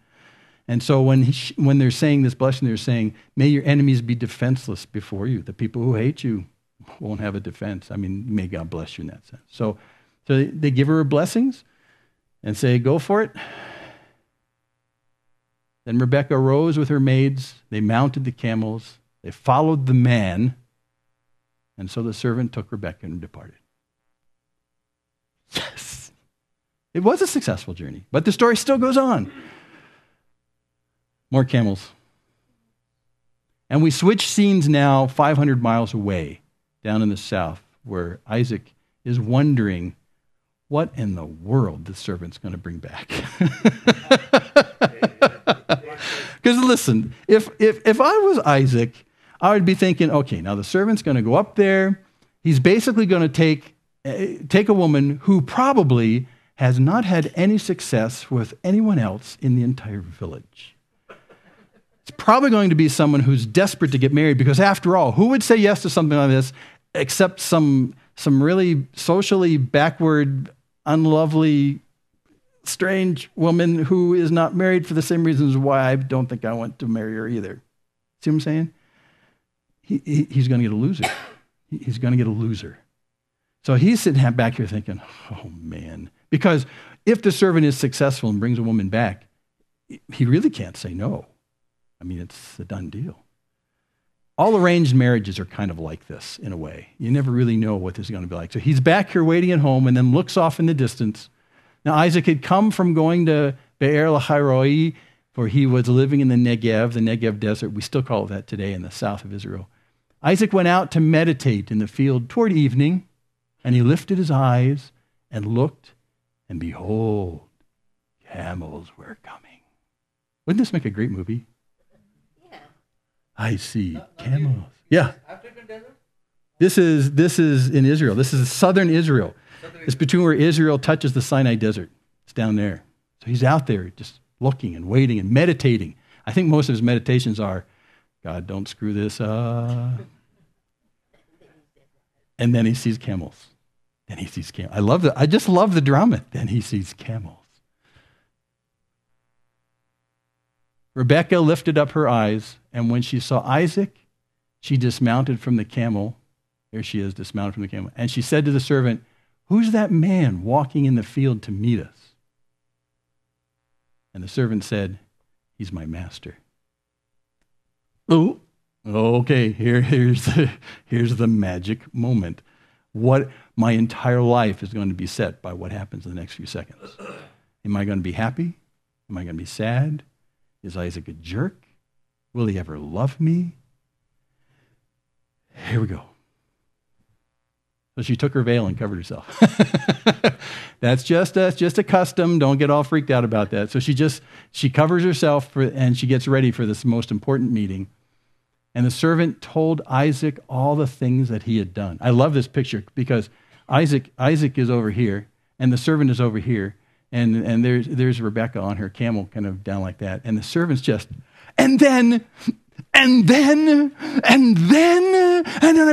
Speaker 1: And so when they're saying this blessing, they're saying, may your enemies be defenseless before you. The people who hate you won't have a defense. I mean, may God bless you in that sense. So So they give her blessings and say, go for it. Then Rebekah rose with her maids. They mounted the camels. They followed the man. And so the servant took Rebekah and departed. Yes. It was a successful journey, but the story still goes on. More camels. And we switch scenes now 500 miles away, down in the south, where Isaac is wondering what in the world the servant's going to bring back. Because listen, if I was Isaac, I would be thinking, okay, now the servant's going to go up there. He's basically going to take a woman who probably has not had any success with anyone else in the entire village. It's probably going to be someone who's desperate to get married, because after all, who would say yes to something like this except some really socially backward, unlovely, strange woman who is not married for the same reasons why I don't think I want to marry her either. See what I'm saying? He's going to get a loser. He's going to get a loser. So he's sitting back here thinking, oh man, because if the servant is successful and brings a woman back, he really can't say no. I mean, it's a done deal. All arranged marriages are kind of like this in a way. You never really know what this is going to be like. So he's back here waiting at home and then looks off in the distance. Now, Isaac had come from going to Be'er Lahai, for he was living in the Negev desert. We still call it that today in the south of Israel. Isaac went out to meditate in the field toward evening, and he lifted his eyes and looked, and behold, camels were coming. Wouldn't this make a great movie?
Speaker 2: Yeah.
Speaker 1: I see camels. Yeah. This is in Israel. This is southern Israel. It's between where Israel touches the Sinai desert. It's down there. So he's out there just looking and waiting and meditating. I think most of his meditations are, God, don't screw this up. And then he sees camels. Then he sees camels. I just love the drama. Then he sees camels. Rebekah lifted up her eyes, and when she saw Isaac, she dismounted from the camel. There she is, dismounted from the camel. And she said to the servant, who's that man walking in the field to meet us? And the servant said, he's my master. Oh, okay, here's the magic moment. What my entire life is going to be set by what happens in the next few seconds. Am I going to be happy? Am I going to be sad? Is Isaac a jerk? Will he ever love me? Here we go. So she took her veil and covered herself. That's just a custom. Don't get all freaked out about that. So she covers herself and she gets ready for this most important meeting. And the servant told Isaac all the things that he had done. I love this picture because Isaac is over here and the servant is over here. And there's Rebekah on her camel kind of down like that. And the servant's just, and then I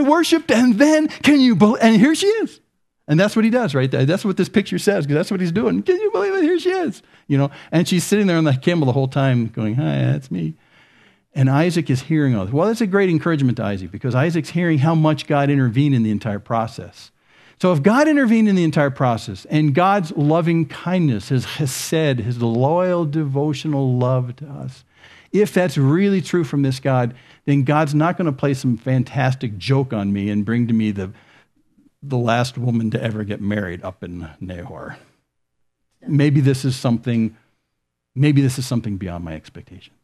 Speaker 1: worshiped, and then, can you believe, and here she is. And that's what he does right there. That's what this picture says, because that's what he's doing. Can you believe it? Here she is. And she's sitting there on the camel the whole time going, hi, that's me. And Isaac is hearing all this. Well, that's a great encouragement to Isaac, because Isaac's hearing how much God intervened in the entire process. So if God intervened in the entire process, and God's loving kindness, his chesed, his loyal devotional love to us, if that's really true from this God, then God's not going to play some fantastic joke on me and bring to me the last woman to ever get married up in Nahor. Maybe this is something beyond my expectations.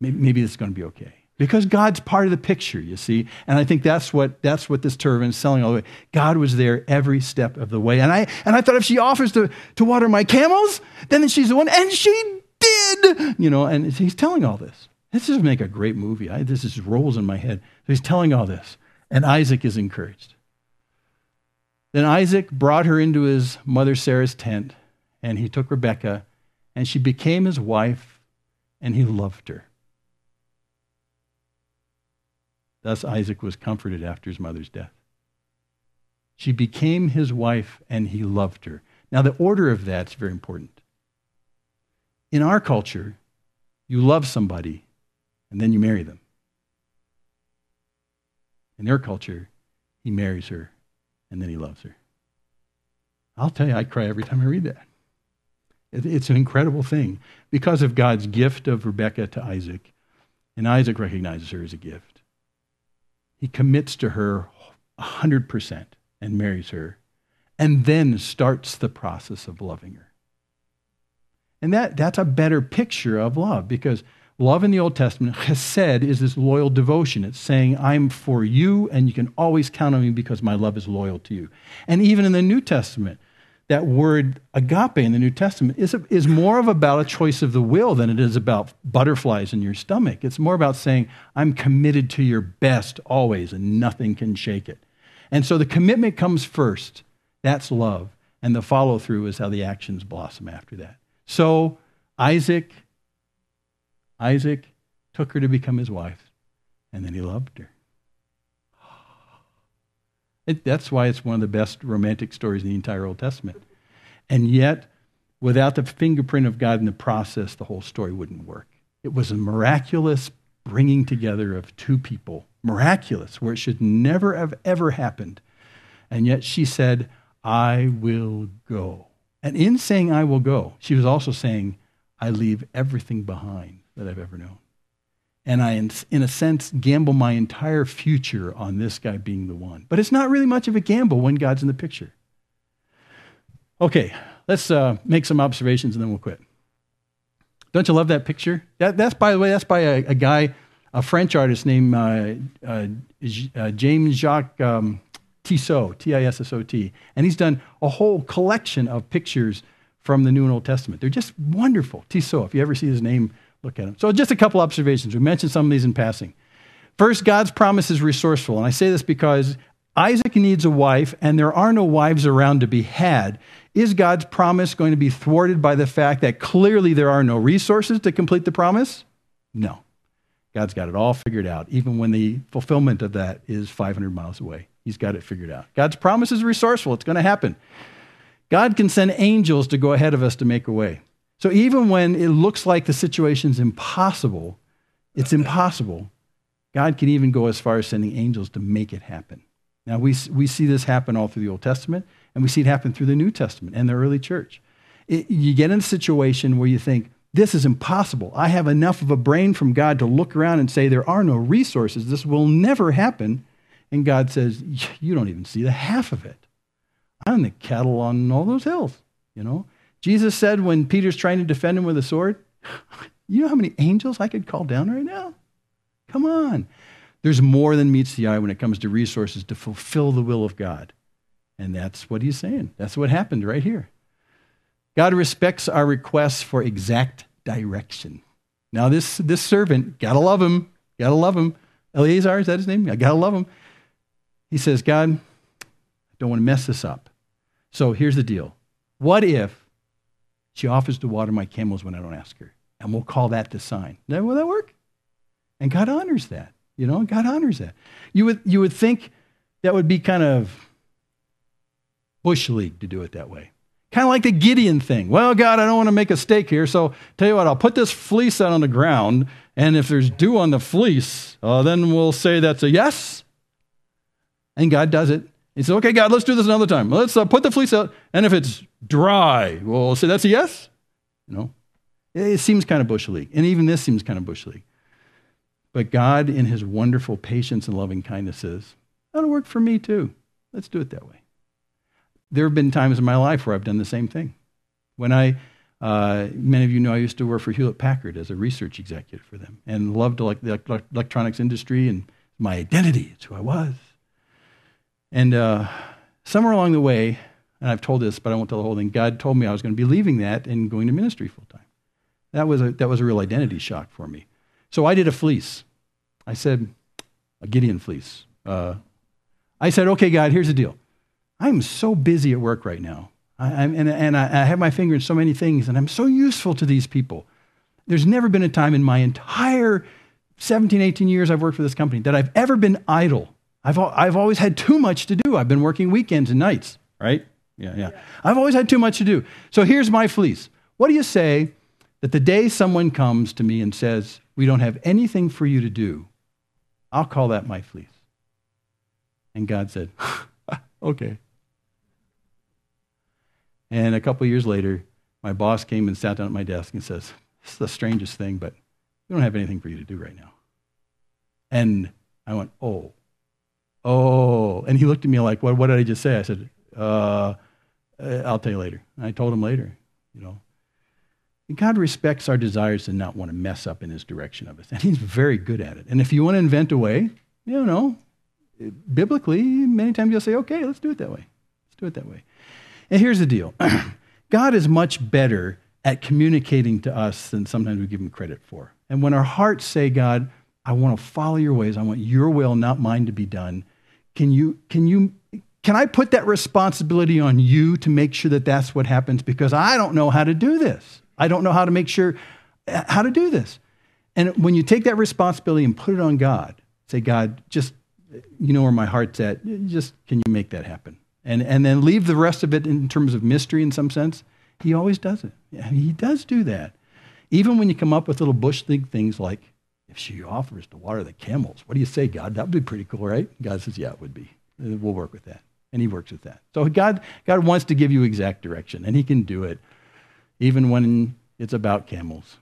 Speaker 1: Maybe this is going to be okay. Because God's part of the picture, you see. And I think that's what this turban is selling all the way. God was there every step of the way. And I thought if she offers to water my camels, then she's the one. And she did. And he's telling all this. This just make a great movie. This just rolls in my head. So he's telling all this. And Isaac is encouraged. Then Isaac brought her into his mother Sarah's tent, and he took Rebekah, and she became his wife, and he loved her. Thus Isaac was comforted after his mother's death. She became his wife, and he loved her. Now, the order of that's very important. In our culture, you love somebody, and then you marry them. In their culture, he marries her, and then he loves her. I'll tell you, I cry every time I read that. It's an incredible thing because of God's gift of Rebekah to Isaac. And Isaac recognizes her as a gift. He commits to her 100% and marries her, and then starts the process of loving her. And that's a better picture of love, because love in the Old Testament, chesed, is this loyal devotion. It's saying, I'm for you, and you can always count on me because my love is loyal to you. And even in the New Testament, that word agape in the New Testament is more about a choice of the will than it is about butterflies in your stomach. It's more about saying, I'm committed to your best always, and nothing can shake it. And so the commitment comes first. That's love. And the follow-through is how the actions blossom after that. So Isaac took her to become his wife, and then he loved her. That's why it's one of the best romantic stories in the entire Old Testament. And yet, without the fingerprint of God in the process, the whole story wouldn't work. It was a miraculous bringing together of two people. Miraculous, where it should never have ever happened. And yet she said, I will go. And in saying I will go, she was also saying, I leave everything behind that I've ever known. And I, in a sense, gamble my entire future on this guy being the one. But it's not really much of a gamble when God's in the picture. Okay, let's make some observations and then we'll quit. Don't you love that picture? That's by the way, that's by a guy, a French artist named James Jacques Tissot, Tissot. And he's done a whole collection of pictures from the New and Old Testament. They're just wonderful. Tissot, if you ever see his name, look at him. So just a couple observations. We mentioned some of these in passing. First, God's promise is resourceful. And I say this because Isaac needs a wife, and there are no wives around to be had. Is God's promise going to be thwarted by the fact that clearly there are no resources to complete the promise? No. God's got it all figured out, even when the fulfillment of that is 500 miles away. He's got it figured out. God's promise is resourceful. It's going to happen. God can send angels to go ahead of us to make a way. So even when it looks like the situation's impossible, it's impossible. God can even go as far as sending angels to make it happen. Now, we see this happen all through the Old Testament, and we see it happen through the New Testament and the early church. You get in a situation where you think, this is impossible. I have enough of a brain from God to look around and say, there are no resources. This will never happen. And God says, you don't even see the half of it. I'm the cattle on all those hills, you know. Jesus said when Peter's trying to defend him with a sword, you know how many angels I could call down right now? Come on. There's more than meets the eye when it comes to resources to fulfill the will of God. And that's what he's saying. That's what happened right here. God respects our requests for exact direction. Now this servant, gotta love him. Eleazar, is that his name? I gotta love him. He says, God, I don't want to mess this up. So here's the deal. What if she offers to water my camels when I don't ask her? And we'll call that the sign. Now, will that work? And God honors that. You know, God honors that. You would think that would be kind of bush league to do it that way. Kind of like the Gideon thing. Well, God, I don't want to make a mistake here, so tell you what, I'll put this fleece out on the ground, and if there's dew on the fleece, then we'll say that's a yes. And God does it. He says, okay, God, let's do this another time. Let's put the fleece out, and if it's dry, we'll say that's a yes. You know, it seems kind of bush league, and even this seems kind of bush league. But God, in his wonderful patience and loving kindness, says, that'll work for me too. Let's do it that way. There have been times in my life where I've done the same thing. When many of you know I used to work for Hewlett-Packard as a research executive for them and loved the electronics industry and my identity. It's who I was. And somewhere along the way, and I've told this, but I won't tell the whole thing, God told me I was going to be leaving that and going to ministry full time. That was a real identity shock for me. So I did a fleece. I said, a Gideon fleece. I said, okay, God, here's the deal. I'm so busy at work right now. I have my finger in so many things, and I'm so useful to these people. There's never been a time in my entire 17, 18 years I've worked for this company that I've ever been idle. I've always had too much to do. I've been working weekends and nights, right? Yeah. I've always had too much to do. So here's my fleece. What do you say that the day someone comes to me and says, we don't have anything for you to do, I'll call that my fleece. And God said, okay. And a couple of years later, my boss came and sat down at my desk and says, this is the strangest thing, but we don't have anything for you to do right now. And I went, oh. And he looked at me like, what did I just say? I said, I'll tell you later. And I told him later, And God respects our desires to not want to mess up in his direction of us. And he's very good at it. And if you want to invent a way, biblically, many times you'll say, okay, let's do it that way. Let's do it that way. And here's the deal. God is much better at communicating to us than sometimes we give him credit for. And when our hearts say, God, I want to follow your ways, I want your will, not mine, to be done, can I put that responsibility on you to make sure that that's what happens? Because I don't know how to do this. I don't know how to make sure how to do this. And when you take that responsibility and put it on God, say, God, just, you know where my heart's at. Just, can you make that happen? And then leave the rest of it in terms of mystery in some sense. He always does it. Yeah, he does do that. Even when you come up with little bush league things like, if she offers to water the camels, what do you say, God? That would be pretty cool, right? God says, yeah, it would be. We'll work with that. And he works with that. So God wants to give you exact direction, and he can do it even when it's about camels.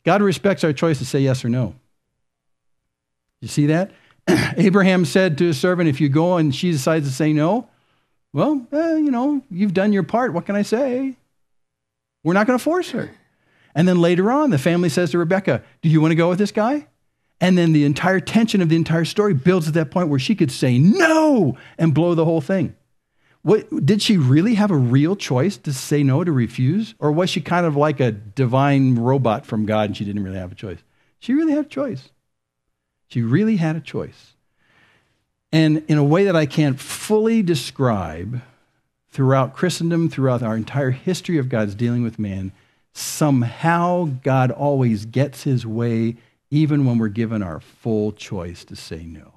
Speaker 1: God respects our choice to say yes or no. You see that? Abraham said to his servant, if you go and she decides to say no, well, you've done your part. What can I say? We're not going to force her. And then later on, the family says to Rebekah, do you want to go with this guy? And then the entire tension of the entire story builds at that point where she could say no and blow the whole thing. Did she really have a real choice to say no, to refuse? Or was she kind of like a divine robot from God and she didn't really have a choice? She really had a choice. She really had a choice. And in a way that I can't fully describe, throughout Christendom, throughout our entire history of God's dealing with man, somehow God always gets his way even when we're given our full choice to say no.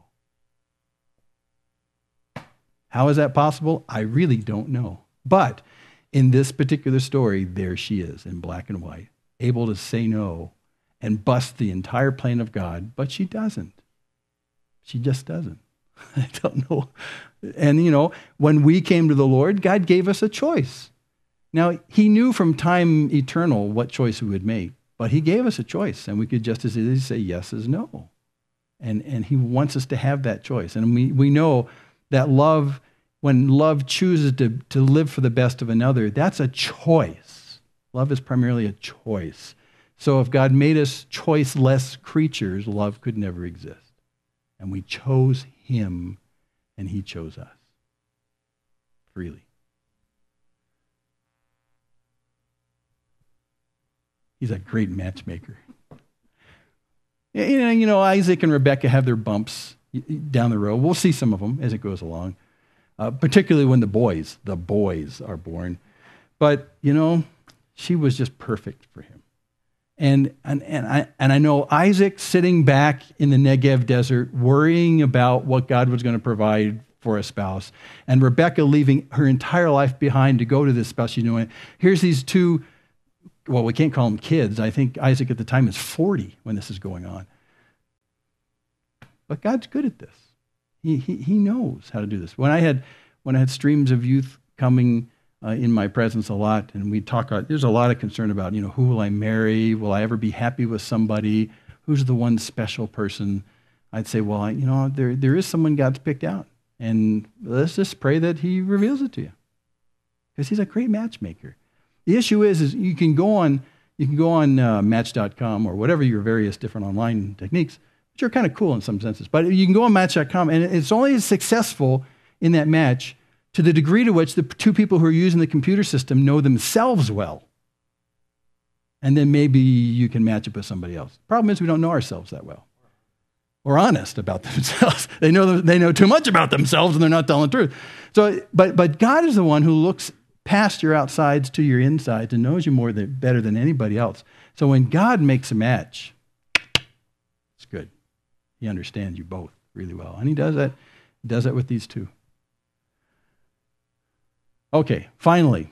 Speaker 1: How is that possible? I really don't know. But in this particular story, there she is in black and white, able to say no and bust the entire plan of God, but she doesn't. She just doesn't. I don't know. And, when we came to the Lord, God gave us a choice. Now, he knew from time eternal what choice we would make, but he gave us a choice, and we could just as easily say yes as no. And he wants us to have that choice. And we know that love, when love chooses to live for the best of another, that's a choice. Love is primarily a choice. So if God made us choiceless creatures, love could never exist. And we chose him, and he chose us freely. He's a great matchmaker. Isaac and Rebekah have their bumps down the road. We'll see some of them as it goes along, particularly when the boys are born. But, she was just perfect for him. And I know Isaac sitting back in the Negev desert worrying about what God was going to provide for a spouse, and Rebekah leaving her entire life behind to go to this spouse. Here's these two, well, we can't call them kids. I think Isaac at the time is 40 when this is going on. But God's good at this. He knows how to do this. When I had streams of youth coming in my presence a lot, and we talk about, there's a lot of concern about, who will I marry? Will I ever be happy with somebody? Who's the one special person? I'd say, well, there is someone God's picked out, and let's just pray that he reveals it to you, because he's a great matchmaker. The issue is you can go on Match.com or whatever your various different online techniques, which are kind of cool in some senses. But you can go on Match.com, and it's only as successful in that match to the degree to which the two people who are using the computer system know themselves well. And then maybe you can match up with somebody else. Problem is we don't know ourselves that well. We're honest about themselves. They know too much about themselves, and they're not telling the truth. So, but God is the one who looks past your outsides to your insides and knows you better than anybody else. So when God makes a match, it's good. He understands you both really well. And he does that. He does that with these two. Okay, finally,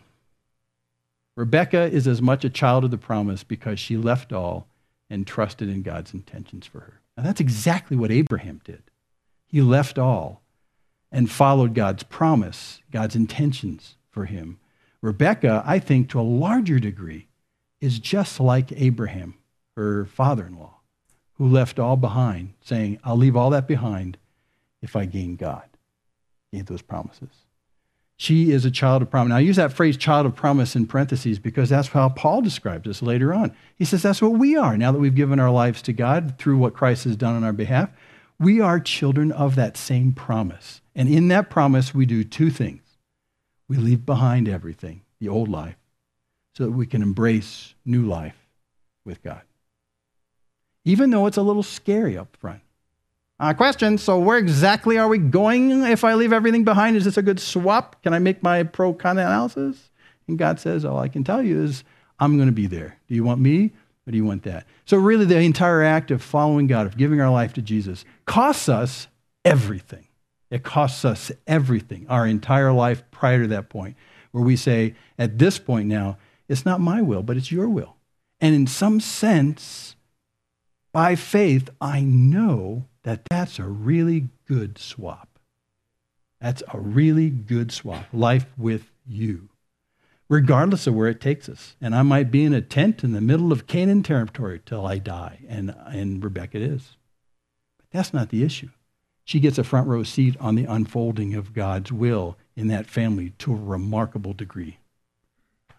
Speaker 1: Rebekah is as much a child of the promise because she left all and trusted in God's intentions for her. Now that's exactly what Abraham did. He left all and followed God's promise, God's intentions for him. Rebekah, I think to a larger degree, is just like Abraham, her father-in-law, who left all behind, saying, I'll leave all that behind if I gain God. Gave those promises. She is a child of promise. Now, I use that phrase child of promise in parentheses because that's how Paul describes us later on. He says that's what we are. Now that we've given our lives to God through what Christ has done on our behalf, we are children of that same promise. And in that promise, we do two things. We leave behind everything, the old life, so that we can embrace new life with God. Even though it's a little scary up front. Question, so where exactly are we going if I leave everything behind? Is this a good swap? Can I make my pro-con analysis? And God says, all I can tell you is I'm going to be there. Do you want me or do you want that? So really the entire act of following God, of giving our life to Jesus, costs us everything. It costs us everything, our entire life prior to that point, where we say, at this point now, it's not my will, but it's your will. And in some sense, by faith, I know that that's a really good swap. That's a really good swap. Life with you, regardless of where it takes us. And I might be in a tent in the middle of Canaan territory till I die, and Rebekah is. But that's not the issue. She gets a front row seat on the unfolding of God's will in that family to a remarkable degree.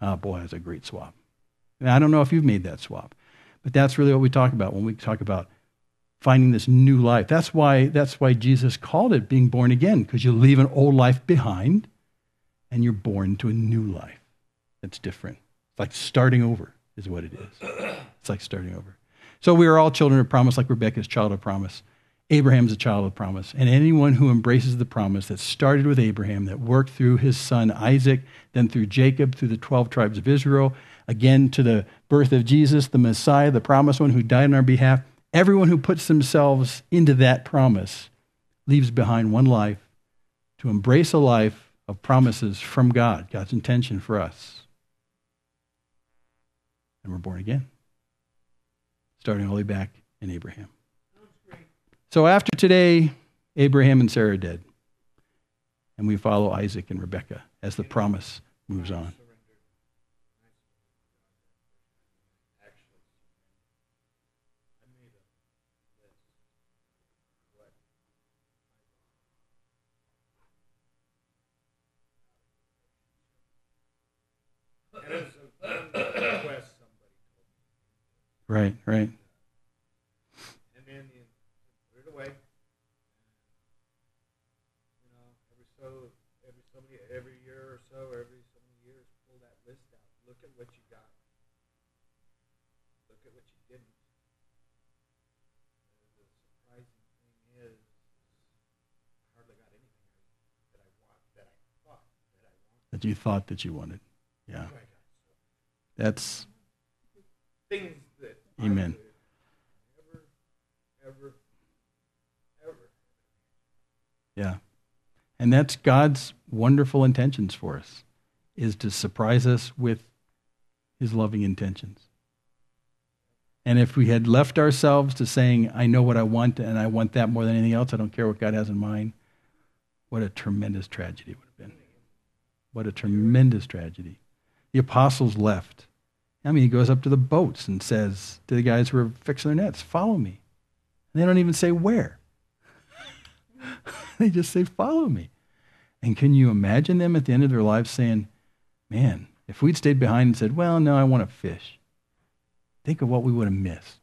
Speaker 1: Oh boy, that's a great swap. And I don't know if you've made that swap, but that's really what we talk about when we talk about finding this new life. That's why Jesus called it being born again, because you leave an old life behind and you're born to a new life that's different. It's like starting over is what it is. It's like starting over. So we are all children of promise, like Rebekah's child of promise. Abraham's a child of promise. And anyone who embraces the promise that started with Abraham, that worked through his son Isaac, then through Jacob, through the 12 tribes of Israel, again to the birth of Jesus, the Messiah, the promised one who died on our behalf, everyone who puts themselves into that promise leaves behind one life to embrace a life of promises from God, God's intention for us. And we're born again, starting all the way back in Abraham. So after today, Abraham and Sarah are dead, and we follow Isaac and Rebekah as the promise moves on. Right.
Speaker 3: And then you put it away. You know, every year or so, every so many years, pull that list out. Look at what you got. Look at what you didn't. The surprising thing is, I hardly got anything that I want, that I thought that I wanted.
Speaker 1: That you thought that you wanted. Yeah. That's
Speaker 3: things that
Speaker 1: amen.
Speaker 3: Ever.
Speaker 1: Yeah. And that's God's wonderful intentions for us, is to surprise us with his loving intentions. And if we had left ourselves to saying, I know what I want and I want that more than anything else, I don't care what God has in mind, what a tremendous tragedy it would have been. What a tremendous tragedy. The apostles left. I mean, he goes up to the boats and says to the guys who are fixing their nets, follow me. And they don't even say where. They just say, follow me. And can you imagine them at the end of their lives saying, man, if we'd stayed behind and said, well, no, I want to fish. Think of what we would have missed.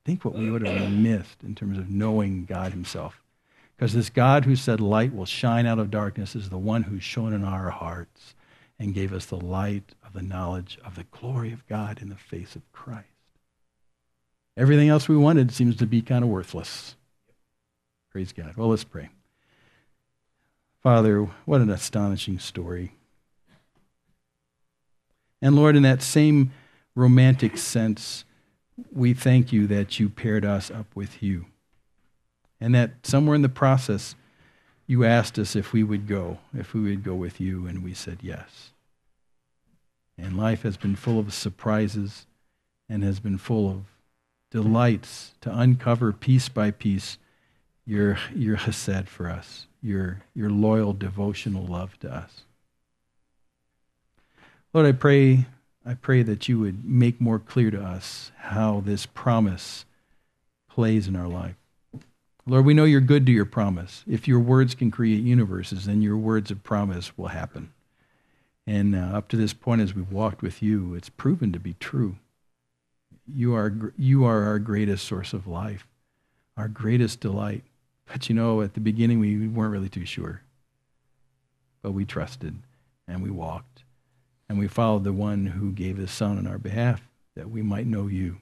Speaker 1: Think what we would have missed in terms of knowing God himself. Because this God who said light will shine out of darkness is the one who shone in our hearts and gave us the light of the knowledge of the glory of God in the face of Christ. Everything else we wanted seems to be kind of worthless. Praise God. Well, let's pray. Father, what an astonishing story. And Lord, in that same romantic sense, we thank you that you paired us up with you. And that somewhere in the process, you asked us if we would go with you, and we said yes. And life has been full of surprises and has been full of delights to uncover piece by piece your chesed for us, your loyal devotional love to us. Lord, I pray that you would make more clear to us how this promise plays in our life. Lord, we know you're good to your promise. If your words can create universes, then your words of promise will happen. And up to this point, as we've walked with you, it's proven to be true. You are our greatest source of life, our greatest delight. But at the beginning, we weren't really too sure. But we trusted, and we walked, and we followed the one who gave his son on our behalf, that we might know you.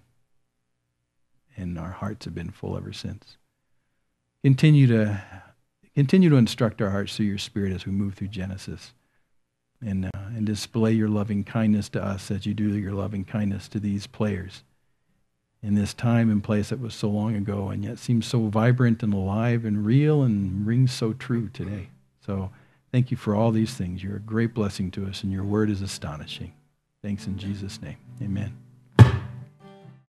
Speaker 1: And our hearts have been full ever since. Continue to instruct our hearts through your Spirit as we move through Genesis, and display your loving kindness to us as you do your loving kindness to these players in this time and place that was so long ago and yet seems so vibrant and alive and real and rings so true today. So thank you for all these things. You're a great blessing to us, and your word is astonishing. Thanks in Jesus' name. Amen.